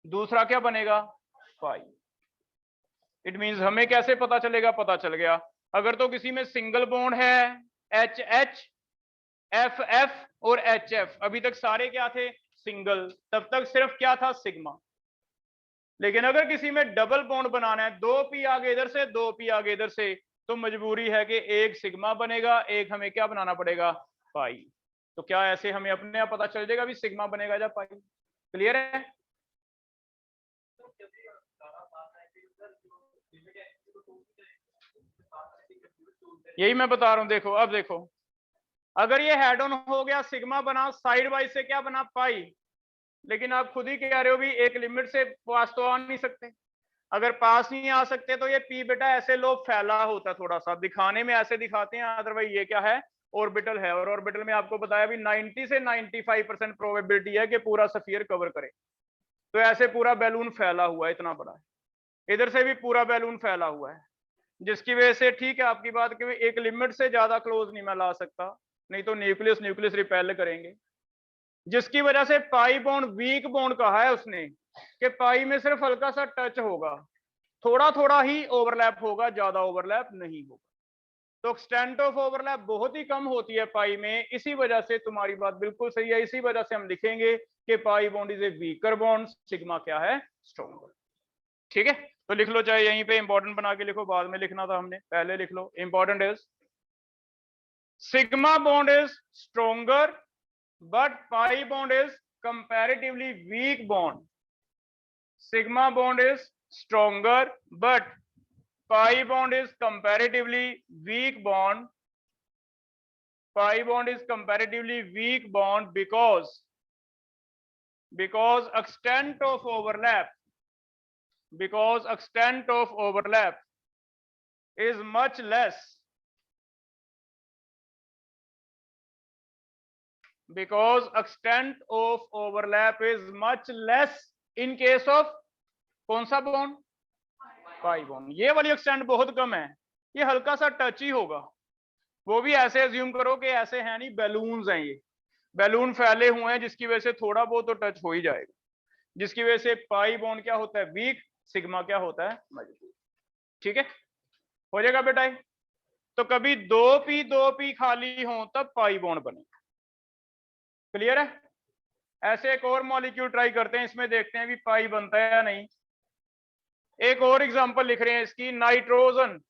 दूसरा क्या बनेगा, पाई। इट मींस हमें कैसे पता चलेगा, पता चल गया। अगर तो किसी में सिंगल बॉन्ड है, एच एच, एफ एफ और एच एफ, अभी तक सारे क्या थे, सिंगल, तब तक सिर्फ क्या था, सिग्मा। लेकिन अगर किसी में डबल बॉन्ड बनाना है, दो पी आगे इधर से, दो पी आगे इधर से, तो मजबूरी है कि एक सिग्मा बनेगा, एक हमें क्या बनाना पड़ेगा, पाई। तो क्या ऐसे हमें अपने आप पता चल जाएगा भी सिग्मा बनेगा या पाई। क्लियर है? यही मैं बता रहा हूं। देखो, अब देखो, अगर ये हेड ऑन हो गया, सिग्मा बना, साइड वाइज से क्या बना, पाई। लेकिन आप खुद ही कह रहे हो भी एक लिमिट से पास तो आ नहीं सकते। अगर पास नहीं आ सकते तो ये पी बेटा ऐसे लोग फैला होता है, थोड़ा सा दिखाने में ऐसे दिखाते हैं, अदरवाइज ये क्या है, ऑर्बिटल है। और ऑर्बिटल में आपको बताया भी 90 से 95% प्रोबेबिलिटी है कि पूरा सफियर कवर करे। तो ऐसे पूरा बैलून फैला हुआ है, इतना बड़ा है, इधर से भी पूरा बैलून फैला हुआ है, जिसकी वजह से ठीक है आपकी बात कि एक लिमिट से ज्यादा क्लोज नहीं मैं ला सकता, नहीं तो न्यूक्लियस न्यूक्लियस रिपेल करेंगे। जिसकी वजह से पाई बॉन्ड वीक बॉन्ड कहा है उसने, कि पाई में सिर्फ हल्का सा टच होगा, थोड़ा थोड़ा ही ओवरलैप होगा, ज्यादा ओवरलैप नहीं होगा। तो एक्सटेंट ऑफ ओवरलैप बहुत ही कम होती है पाई में। इसी वजह से तुम्हारी बात बिल्कुल सही है, इसी वजह से हम लिखेंगे कि pi bond is a weaker bond, sigma क्या है, स्ट्रॉन्गर। ठीक है, तो लिख लो, चाहे यहीं पे इंपॉर्टेंट बना के लिखो, बाद में लिखना था हमने, पहले लिख लो। Important is sigma bond is stronger but pi bond is comparatively weak bond. Sigma bond is stronger but pi bond is comparatively weak bond. Pi bond is comparatively weak bond because extent of overlap, because extent of overlap is much less, because extent of overlap is much less in case of कौन सा bond, pi bond. ये वाली extent बहुत कम है, ये हल्का सा touch ही होगा। वो भी ऐसे अज्यूम करो कि ऐसे हैं नहीं, बैलून्स हैं, ये बैलून फैले हुए हैं, जिसकी वजह से थोड़ा बहुत तो टच हो ही जाएगा, जिसकी वजह से पाई बॉन्ड क्या होता है, वीक, सिग्मा क्या होता है, मजबूत। ठीक है, हो जाएगा बेटा। तो कभी दो पी खाली हो तब पाई बॉन्ड बने। क्लियर है? ऐसे एक और मॉलिक्यूल ट्राई करते हैं, इसमें देखते हैं भी पाई बनता है या नहीं। एक और एग्जांपल लिख रहे हैं इसकी, नाइट्रोजन।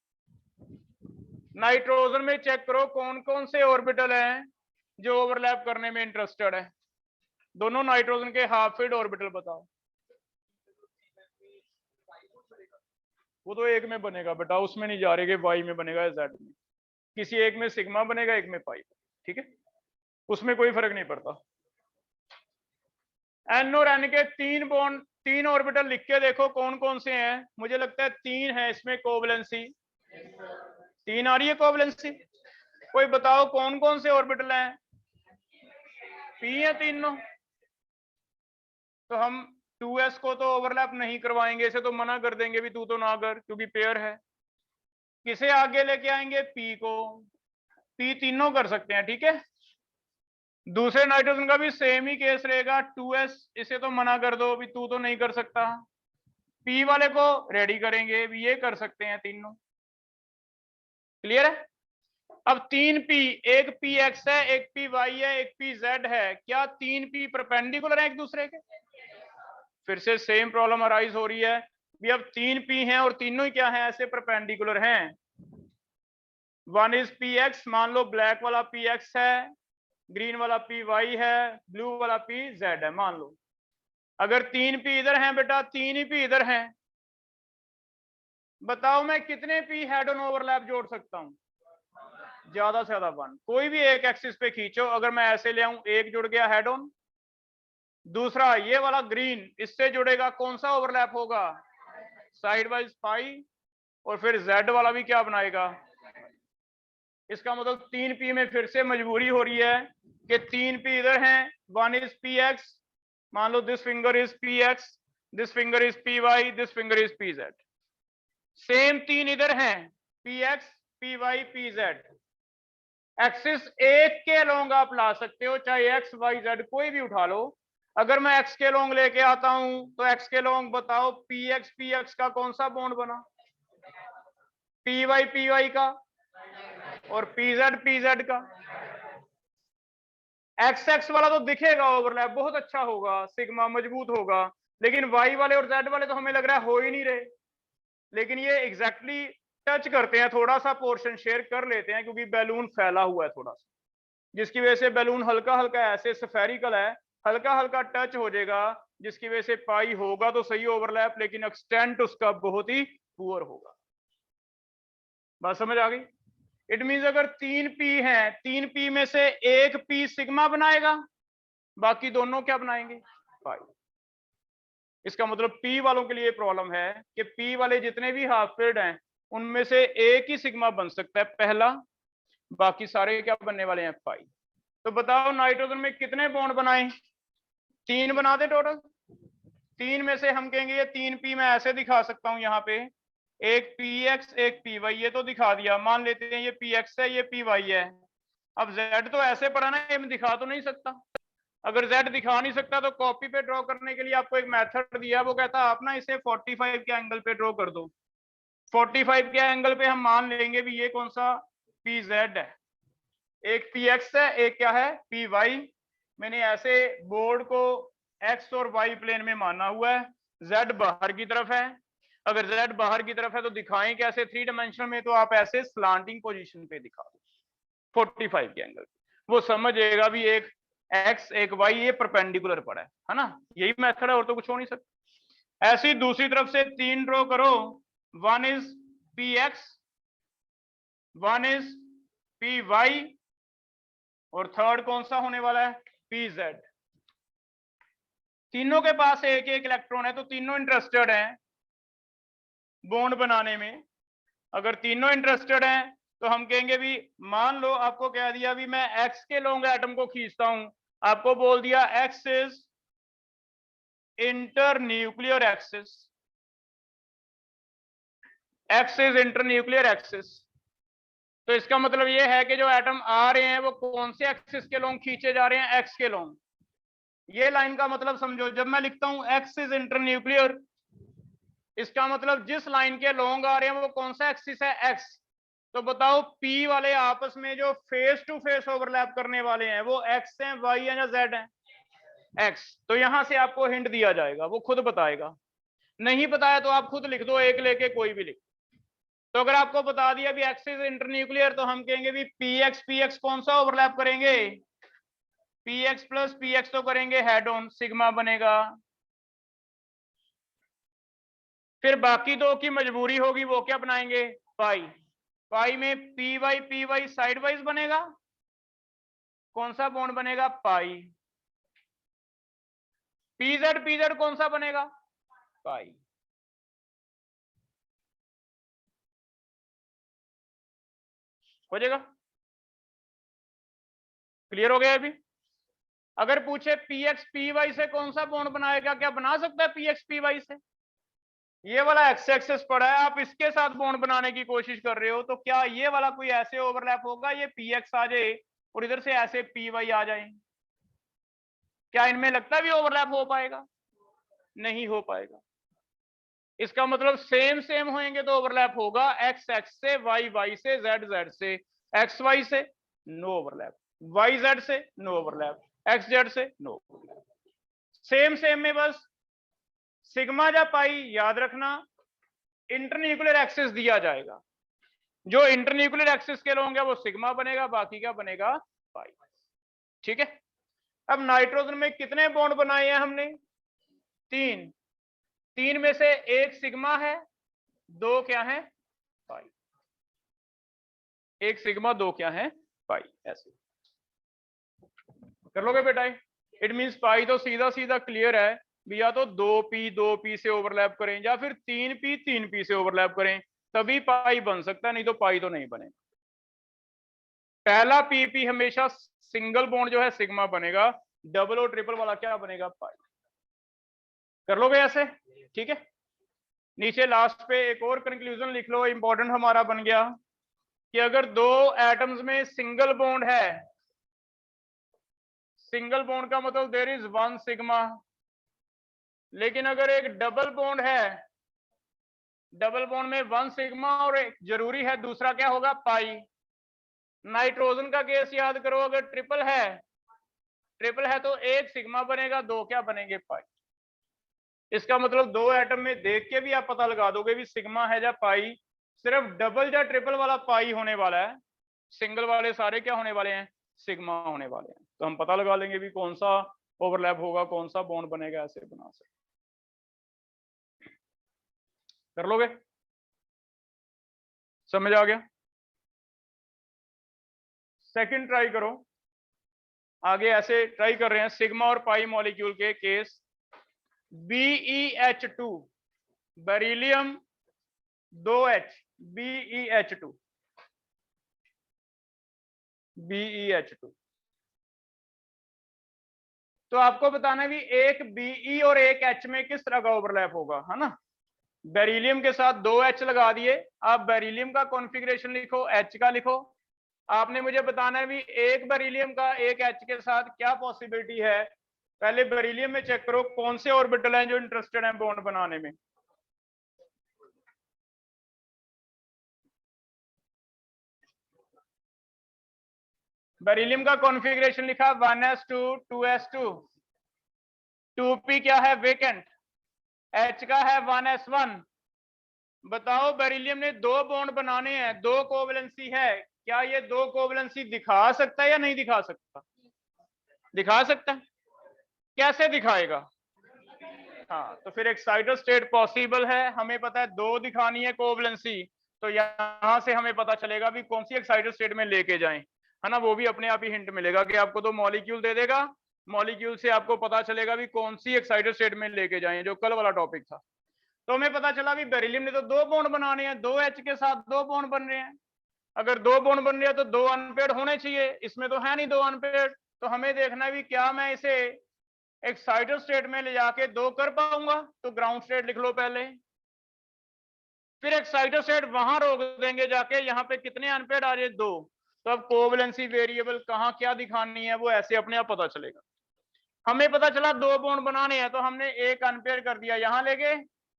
नाइट्रोजन में चेक करो कौन कौन से ऑर्बिटल हैं जो ओवरलैप करने में इंटरेस्टेड है। दोनों नाइट्रोजन के हाफ फील्ड ऑर्बिटल बताओ। वो तो एक में बनेगा बेटा, उसमें नहीं जा रहे कि वाई में बनेगा या जेड में, किसी एक में सिग्मा बनेगा, एक में पाई। ठीक है, उसमें कोई फर्क नहीं पड़ता। एन और एन के तीन बॉन्ड, तीन ऑर्बिटल लिख के देखो कौन कौन से हैं। मुझे लगता है तीन है इसमें कोवलेंसी, तीन आ रही है कोवलेंसी। कोई बताओ कौन कौन से ऑर्बिटल हैं, पी है तीनों। तो हम 2s को तो ओवरलैप नहीं करवाएंगे, इसे तो मना कर देंगे भी तू तो ना कर, क्योंकि पेयर है। किसे आगे लेके आएंगे, पी को, पी तीनों कर सकते हैं। ठीक है, दूसरे नाइट्रोजन का भी सेम ही केस रहेगा, 2s, इसे तो मना कर दो, अभी तू तो नहीं कर सकता। पी वाले को रेडी करेंगे, भी ये कर सकते हैं तीनों। क्लियर है? अब 3p, एक पी एक्स है, एक पी वाई है, एक पी जेड है, क्या 3p परपेंडिकुलर है एक दूसरे के? फिर से सेम प्रॉब्लम अराइज हो रही है भी, अब 3p हैं और तीनों ही क्या हैं, ऐसे परपेंडिकुलर हैं। वन इज पी एक्स, मान लो ब्लैक वाला पी एक्स है, ग्रीन वाला पी वाई है, ब्लू वाला पी जेड है, मान लो। अगर 3p इधर हैं बेटा, 3 ही p इधर हैं, बताओ मैं कितने p हेड ऑन ओवरलैप जोड़ सकता हूं? ज्यादा से ज्यादा 1। कोई भी एक एक्सिस पे खींचो, अगर मैं ऐसे ले आऊं, एक जुड़ गया हेड ऑन, दूसरा ये वाला ग्रीन इससे जुड़ेगा, कौन सा ओवरलैप होगा? साइड वाइज पाई, और फिर जेड वाला भी क्या बनाएगा? इसका मतलब 3p में फिर से मजबूरी हो रही है कि 3p इधर हैं, वन इज पी एक्स, मान लो this finger is P X, this finger is P Y, this finger is P Z. Same 3 इधर हैं, P X, P Y, P Z. Axis एक के लॉन्ग आप ला सकते हो, चाहे एक्स वाई जेड कोई भी उठा लो। अगर मैं एक्स के लॉन्ग लेके आता हूं तो एक्स के लॉन्ग बताओ, पी एक्स का कौन सा बॉन्ड बना? पी वाई का, और पी जेड का। एक्स एक्स वाला तो दिखेगा ओवरलैप, बहुत अच्छा होगा, सिग्मा मजबूत होगा, लेकिन वाई वाले और जेड वाले तो हमें लग रहा है हो ही नहीं रहे। लेकिन ये एग्जैक्टली टच करते हैं, थोड़ा सा पोर्शन शेयर कर लेते हैं, क्योंकि बैलून फैला हुआ है थोड़ा सा, जिसकी वजह से बैलून हल्का हल्का ऐसे स्फेरिकल है, हल्का हल्का टच हो जाएगा, जिसकी वजह से पाई होगा तो सही ओवरलैप, लेकिन एक्सटेंट उसका बहुत ही पुअर होगा। बात समझ आ गई? इट मींस अगर 3p हैं, 3p में से एक p सिग्मा बनाएगा, बाकी दोनों क्या बनाएंगे? पाई। इसका मतलब p वालों के लिए प्रॉब्लम है कि p वाले जितने भी हाफ पीरियड हैं, उनमें से एक ही सिग्मा बन सकता है पहला, बाकी सारे क्या बनने वाले हैं? पाई। तो बताओ नाइट्रोजन में कितने बॉन्ड बनाए? 3 बना दे टोटल। 3 में से हम कहेंगे ये 3p मैं ऐसे दिखा सकता हूं, यहाँ पे एक px एक py, ये तो दिखा दिया, मान लेते हैं ये px है, ये py है। अब z तो ऐसे पड़ा ना, ये मैं दिखा तो नहीं सकता। अगर z दिखा नहीं सकता तो कॉपी पे ड्रॉ करने के लिए आपको एक मेथड दिया, वो कहता है आप ना इसे 45 के एंगल पे ड्रॉ कर दो। 45 के एंगल पे हम मान लेंगे भी ये कौन सा? pz है, एक px है, एक क्या है? py। मैंने ऐसे बोर्ड को x और y प्लेन में माना हुआ है, z बाहर की तरफ है। अगर z बाहर की तरफ है तो दिखाएं कैसे 3 डायमेंशनल में? तो आप ऐसे स्लांटिंग पोजीशन पे दिखा दो 45 के एंगल, वो समझेगा भी एक x एक y ये परपेंडिकुलर पड़ा है ना? यही मेथड है, और तो कुछ हो नहीं सकता। ऐसी दूसरी तरफ से 3 ड्रॉ करो, one is px, one is py, और थर्ड कौन सा होने वाला है? pz। तीनों के पास एक एक इलेक्ट्रॉन है, तो तीनों इंटरेस्टेड हैं बॉन्ड बनाने में। अगर तीनों इंटरेस्टेड हैं तो हम कहेंगे भी, मान लो आपको कह दिया भी मैं x के लॉन्ग एटम को खींचता हूं, आपको बोल दिया x is internuclear axis, x is internuclear axis. तो इसका मतलब ये है कि जो एटम आ रहे हैं वो कौन से एक्सिस के लॉन्ग खींचे जा रहे हैं? x के लॉन्ग। ये लाइन का मतलब समझो, जब मैं लिखता हूं x इज इंटरन्यूक्लियर, इसका मतलब जिस लाइन के लॉन्ग आ रहे हैं वो कौन सा एक्सिस है? x। तो बताओ p वाले आपस में जो फेस टू फेस ओवरलैप करने वाले हैं वो x हैं, y हैं या z हैं? x। तो यहां से आपको हिंट दिया जाएगा, वो खुद बताएगा। नहीं बताया तो आप खुद लिख दो, एक लेके कोई भी लिख। तो अगर आपको बता दिया भी x इज इंटरन्यूक्लियर, तो हम कहेंगे भी px कौन सा ओवरलैप करेंगे? px प्लस px तो करेंगे हेड ऑन, सिग्मा बनेगा। फिर बाकी दो की मजबूरी होगी, वो क्या बनाएंगे? पाई। पाई में py साइड वाइज बनेगा, कौन सा बॉन्ड बनेगा? पाई। pz कौन सा बनेगा? पाई। हो जाएगा? क्लियर हो गया अभी? अगर पूछे px py से कौन सा बॉन्ड बनाएगा, क्या बना सकता है px py से? ये वाला एक्स एक्सेस पड़ा है, आप इसके साथ बॉन्ड बनाने की कोशिश कर रहे हो, तो क्या ये वाला कोई ऐसे ओवरलैप होगा, ये px आ जाए और इधर से ऐसे py आ जाए? क्या इनमें लगता भी ओवरलैप हो पाएगा? नहीं हो पाएगा। इसका मतलब सेम सेम होंगे तो ओवरलैप होगा, एक्स एक्स से, वाई वाई से, जेड जेड से, एक्स वाई से नो ओवरलैप, वाई जेड से नो ओवरलैप, एक्स जेड से नो ओवरलैप। सेम सेम में बस सिग्मा या पाई याद रखना, इंटरन्यूक्लियर एक्सिस दिया जाएगा, जो इंटरन्यूक्लियर एक्सिस के होंगे वो सिग्मा बनेगा, बाकी क्या बनेगा? पाई। ठीक है। अब नाइट्रोजन में कितने बॉन्ड बनाए हैं हमने? 3। 3 में से एक सिग्मा है, 2 क्या है? पाई। एक सिग्मा, 2 क्या है? पाई। ऐसे कर लोगे बेटा? इट मींस पाई तो सीधा सीधा क्लियर है भी, या तो 2p से ओवरलैप करें या फिर 3p से ओवरलैप करें, तभी पाई बन सकता है, नहीं तो पाई तो नहीं बनेगा। पहला pp हमेशा सिंगल बॉन्ड जो है सिग्मा बनेगा, डबल और ट्रिपल वाला क्या बनेगा? पाई। कर लोगे ऐसे? ठीक है। नीचे लास्ट पे एक और कंक्लूजन लिख लो, इंपॉर्टेंट हमारा बन गया कि अगर 2 एटम्स में सिंगल बॉन्ड है, सिंगल बॉन्ड का मतलब देयर इज 1 सिग्मा, लेकिन अगर एक डबल बॉन्ड है, डबल बॉन्ड में 1 सिग्मा और एक जरूरी है दूसरा क्या होगा? पाई। नाइट्रोजन का केस याद करो, अगर ट्रिपल है तो एक सिग्मा बनेगा, 2 क्या बनेंगे? पाई। इसका मतलब 2 एटम में देख के भी आप पता लगा दोगे भी सिग्मा है या पाई, सिर्फ डबल या ट्रिपल वाला पाई होने वाला है, सिंगल वाले सारे क्या होने वाले हैं? सिग्मा होने वाले हैं। तो हम पता लगा लेंगे भी कौन सा ओवरलैप होगा, कौन सा बॉन्ड बनेगा, ऐसे बना सकते। कर लोगे? समझ आ गया? सेकंड ट्राई करो। आगे ऐसे ट्राई कर रहे हैं सिग्मा और पाई मॉलिक्यूल के case. BeH2 beryllium 2H, BeH2 BeH2। तो आपको बताना भी एक Be और एक H में किस तरह का ओवरलैप होगा, है ना? बेरिलियम के साथ 2H लगा दिए, आप बेरिलियम का कॉन्फ़िगरेशन लिखो, H का लिखो। आपने मुझे बताना है भी एक बेरिलियम का एक H के साथ क्या पॉसिबिलिटी है। पहले बेरिलियम में चेक करो कौन से ऑर्बिटल हैं जो इंटरेस्टेड हैं बॉन्ड बनाने में। बेरिलियम का कॉन्फ़िगरेशन लिखा 1s2 2s2, 2p क्या है? वेकेंट। H का है 1s1। बताओ बेरिलियम ने 2 बॉन्ड बनाने हैं, 2 कोवेलेंसी है, क्या ये 2 कोवेलेंसी दिखा सकता है या नहीं दिखा सकता? दिखा सकता है। कैसे दिखाएगा? हाँ, तो फिर एक्साइटेड स्टेट पॉसिबल है, हमें पता है 2 दिखानी है कोवेलेंसी, तो यहां से हमें पता चलेगा भी कौन सी एक्साइटेड स्टेट में लेके जाएं, है ना? वो भी अपने आप ही हिंट मिलेगा कि आपको तो मॉलिक्यूल दे देगा, मॉलिक्यूल से आपको पता चलेगा भी कौन सी एक्साइटेड स्टेट में लेके जाएं, जो कल वाला टॉपिक था। तो हमें पता चला भी बेरिलियम ने तो 2 बॉन्ड बनाने हैं, 2H के साथ 2 बॉन्ड बन रहे हैं। अगर 2 बॉन्ड बन रहे हैं तो 2 अनपेयर्ड होने चाहिए, इसमें तो है नहीं 2 अनपेयर्ड। तो हमें देखना है भी क्या मैं इसे एक्साइटेड स्टेट में ले जाके 2 कर पाऊंगा, तो ग्राउंड स्टेट लिख लो पहले, फिर एक्साइटेड स्टेट वहां रोक देंगे जाके, यहाँ पे कितने अनपेयर्ड आ रहे? 2। तो अब कोवेलेंसी वेरिएबल कहाँ क्या दिखानी है वो ऐसे अपने आप पता चलेगा। हमें पता चला 2 बॉन्ड बनाने हैं, तो हमने एक अनपेयर कर दिया, यहां ले गए,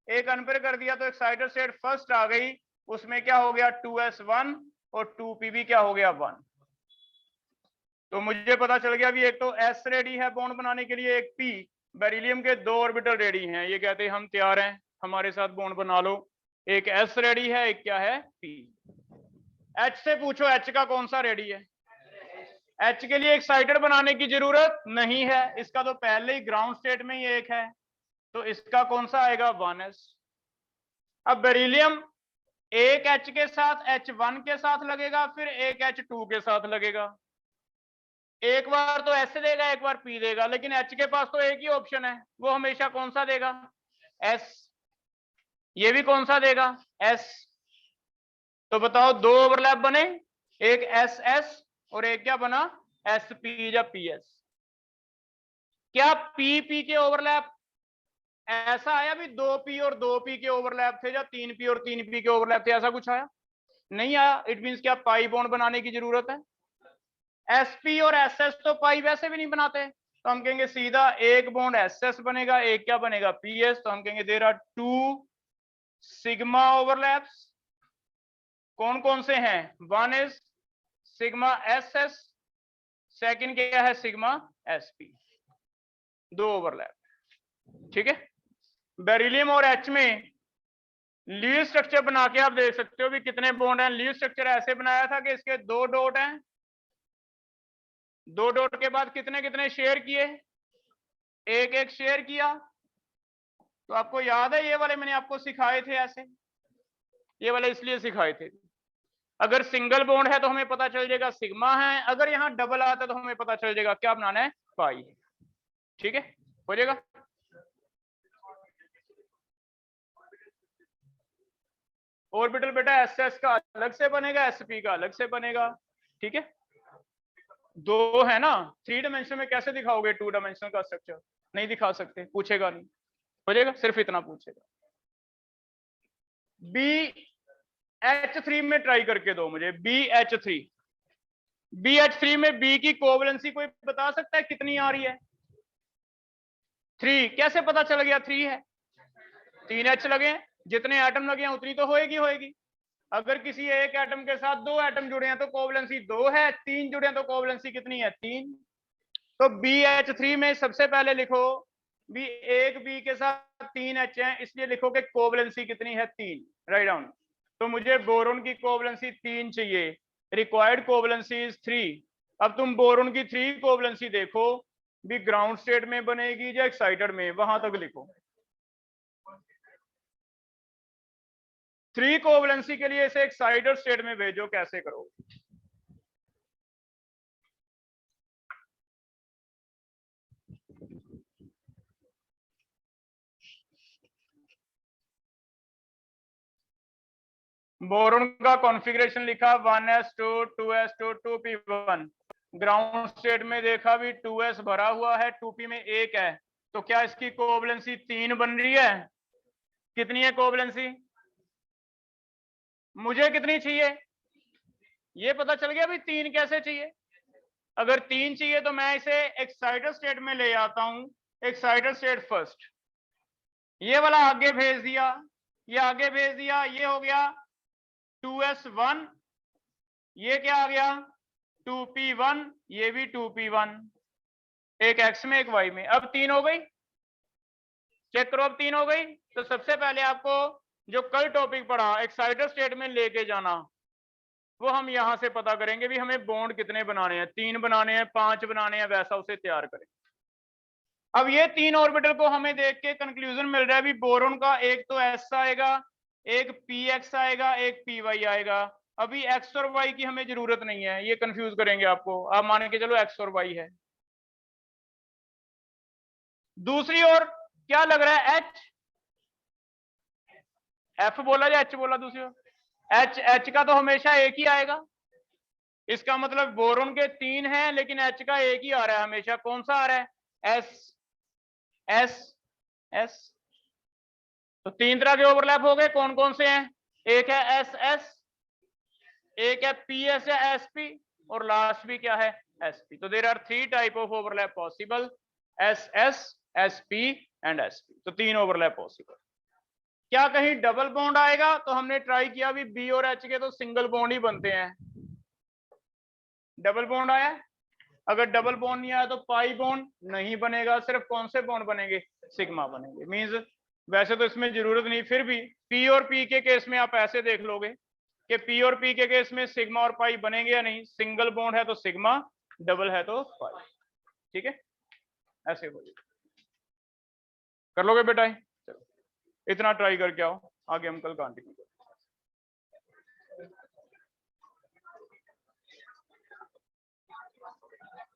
एक अनपेयर कर दिया, तो एक्साइटेड स्टेट फर्स्ट आ गई, उसमें क्या हो गया? 2s1 और 2p भी क्या हो गया? 1। तो मुझे पता चल गया भी एक तो s रेडी है बॉन्ड बनाने के लिए, एक p। बेरिलियम के 2 ऑर्बिटल रेडी हैं, ये कहते हैं हम तैयार हैं, हमारे साथ बॉन्ड बना लो। एक s रेडी है, एक क्या है? p। h से पूछो h का कौन सा रेडी है? H के लिए एक्साइटेड बनाने की जरूरत नहीं है, इसका तो पहले ही ग्राउंड स्टेट में ही एक है, तो इसका कौन सा आएगा? 1s। अब बेरिलियम एक H के साथ H1 के साथ लगेगा, फिर एक H2 के साथ लगेगा, एक बार तो S देगा, एक बार P देगा, लेकिन H के पास तो एक ही ऑप्शन है, वो हमेशा कौन सा देगा? S। ये भी कौन सा देगा? S। तो बताओ 2 ओवरलैप बने, एक SS और एक क्या बना? SP या PS। क्या PP के ओवरलैप ऐसा आया भी 2p और 2p के ओवरलैप थे, या 3p और 3p के ओवरलैप थे, ऐसा कुछ आया? नहीं आया। इट मींस क्या पाई बॉन्ड बनाने की जरूरत है? sp और ss तो पाई वैसे भी नहीं बनाते, तो हम कहेंगे सीधा एक बॉन्ड SS बनेगा, एक क्या बनेगा PS। तो हम कहेंगे देयर आर 2 सिग्मा ओवरलैप्स। कौन कौन से हैं? One is sigma SS, second क्या है सिग्मा SP। 2 ओवरलैप, ठीक है। बेरिलियम और H में लीड स्ट्रक्चर बना के आप देख सकते हो भी कितने बॉन्ड हैं। लीड स्ट्रक्चर ऐसे बनाया था कि इसके 2 डॉट हैं, 2 डॉट के बाद कितने कितने शेयर किए, एक एक शेयर किया। तो आपको याद है ये वाले मैंने आपको सिखाए थे ऐसे, ये वाले इसलिए सिखाए थे। अगर सिंगल बॉन्ड है तो हमें पता चल जाएगा सिग्मा है, अगर यहाँ डबल आता है तो हमें पता चल जाएगा क्या बनाना है, पाई। ठीक है, हो जाएगा। ऑर्बिटल बेटा SS का अलग से बनेगा, SP का अलग से बनेगा। ठीक है, 2 है ना, 3 डायमेंशन में कैसे दिखाओगे 2 डायमेंशन का स्ट्रक्चर? नहीं दिखा सकते, पूछेगा नहीं। हो जाएगा, सिर्फ इतना पूछेगा। BH3 में ट्राई करके दो मुझे, BH3 में B की कोवलेंसी कोई बता सकता है कितनी आ रही है? 3। कैसे पता चल गया 3 है? 3 H लगे हैं, जितने एटम लगे हैं उतनी तो होएगी। अगर किसी एक एटम के साथ 2 एटम जुड़े हैं तो कोवलेंसी 2 है, 3 जुड़े हैं तो कोवलेंसी कितनी है? 3। तो BH3 में सबसे पहले लिखो भी एक B के साथ 3 H हैं, इसलिए लिखो कि कोवलेंसी कितनी है? 3। Write down. तो मुझे बोरोन की कोवलेंसी 3 चाहिए, रिक्वायर्ड कोवलेंसी इज 3। अब तुम बोरोन की 3 कोवलेंसी देखो भी ग्राउंड स्टेट में बनेगी या एक्साइटेड में, वहां तक लिखो। 3 कोवलेंसी के लिए इसे एक्साइटेड स्टेट में भेजो, कैसे करो? बोरोन का कॉन्फ़िगरेशन लिखा 1s2 2s2 2p1। Ground state में देखा भी 2s भरा हुआ है, 2p में 1 है, तो क्या इसकी कोवलेंसी 3 बन रही है? कितनी है कोवलेंसी? मुझे कितनी चाहिए ये पता चल गया भी 3 कैसे चाहिए। अगर 3 चाहिए तो मैं इसे एक्साइटेड स्टेट में ले आता हूं, एक्साइटेड स्टेट फर्स्ट। ये वाला आगे भेज दिया, ये आगे भेज दिया, ये हो गया 2s1, ये क्या आ गया 2p1, ये भी 2p1, एक x में एक y में। अब 3 हो गई, चेक करो अब 3 हो गई। तो सबसे पहले आपको जो कल टॉपिक पढ़ा एक्साइटेड स्टेट में लेके जाना, वो हम यहां से पता करेंगे भी हमें बॉन्ड कितने बनाने हैं, 3 बनाने हैं, 5 बनाने हैं, वैसा उसे तैयार करें। अब ये 3 ऑर्बिटल को हमें देख के कंक्लूजन मिल रहा है भी बोरोन का एक तो S आएगा, एक PX आएगा, एक PY आएगा। अभी X और Y की हमें जरूरत नहीं है, ये कंफ्यूज करेंगे आपको। आप मान के चलो X और Y है। दूसरी ओर क्या लग रहा है, F बोला या H बोला? दूसरी ओर H का तो हमेशा एक ही आएगा, इसका मतलब बोरोन के 3 हैं लेकिन H का एक ही आ रहा है हमेशा। कौन सा आ रहा है? S S S। तो 3 तरह के ओवरलैप हो गए, कौन कौन से हैं? एक है SS, एक है PS या SP, और लास्ट भी क्या है? SP। तो there are 3 type of overlap possible, SS, SP and SP। तो 3 ओवरलैप पॉसिबल। क्या कहीं डबल बॉन्ड आएगा? तो हमने ट्राई किया भी B और H के तो सिंगल बॉन्ड ही बनते हैं। डबल बॉन्ड आया? अगर डबल बॉन्ड नहीं आया तो पाई बॉन्ड नहीं बनेगा, सिर्फ कौन से बॉन्ड बनेंगे? सिग्मा बनेंगे। मींस वैसे तो इसमें जरूरत नहीं, फिर भी P और P के केस में आप ऐसे देख लोगे कि P और P के केस में सिग्मा और पाई बनेंगे या नहीं। सिंगल बॉन्ड है तो सिग्मा, डबल है तो पाई। ठीक है, ऐसे हो जाएगा। कर लोगे बेटा? चलो इतना ट्राई करके आओ, आगे हम कल कंटिन्यू करेंगे।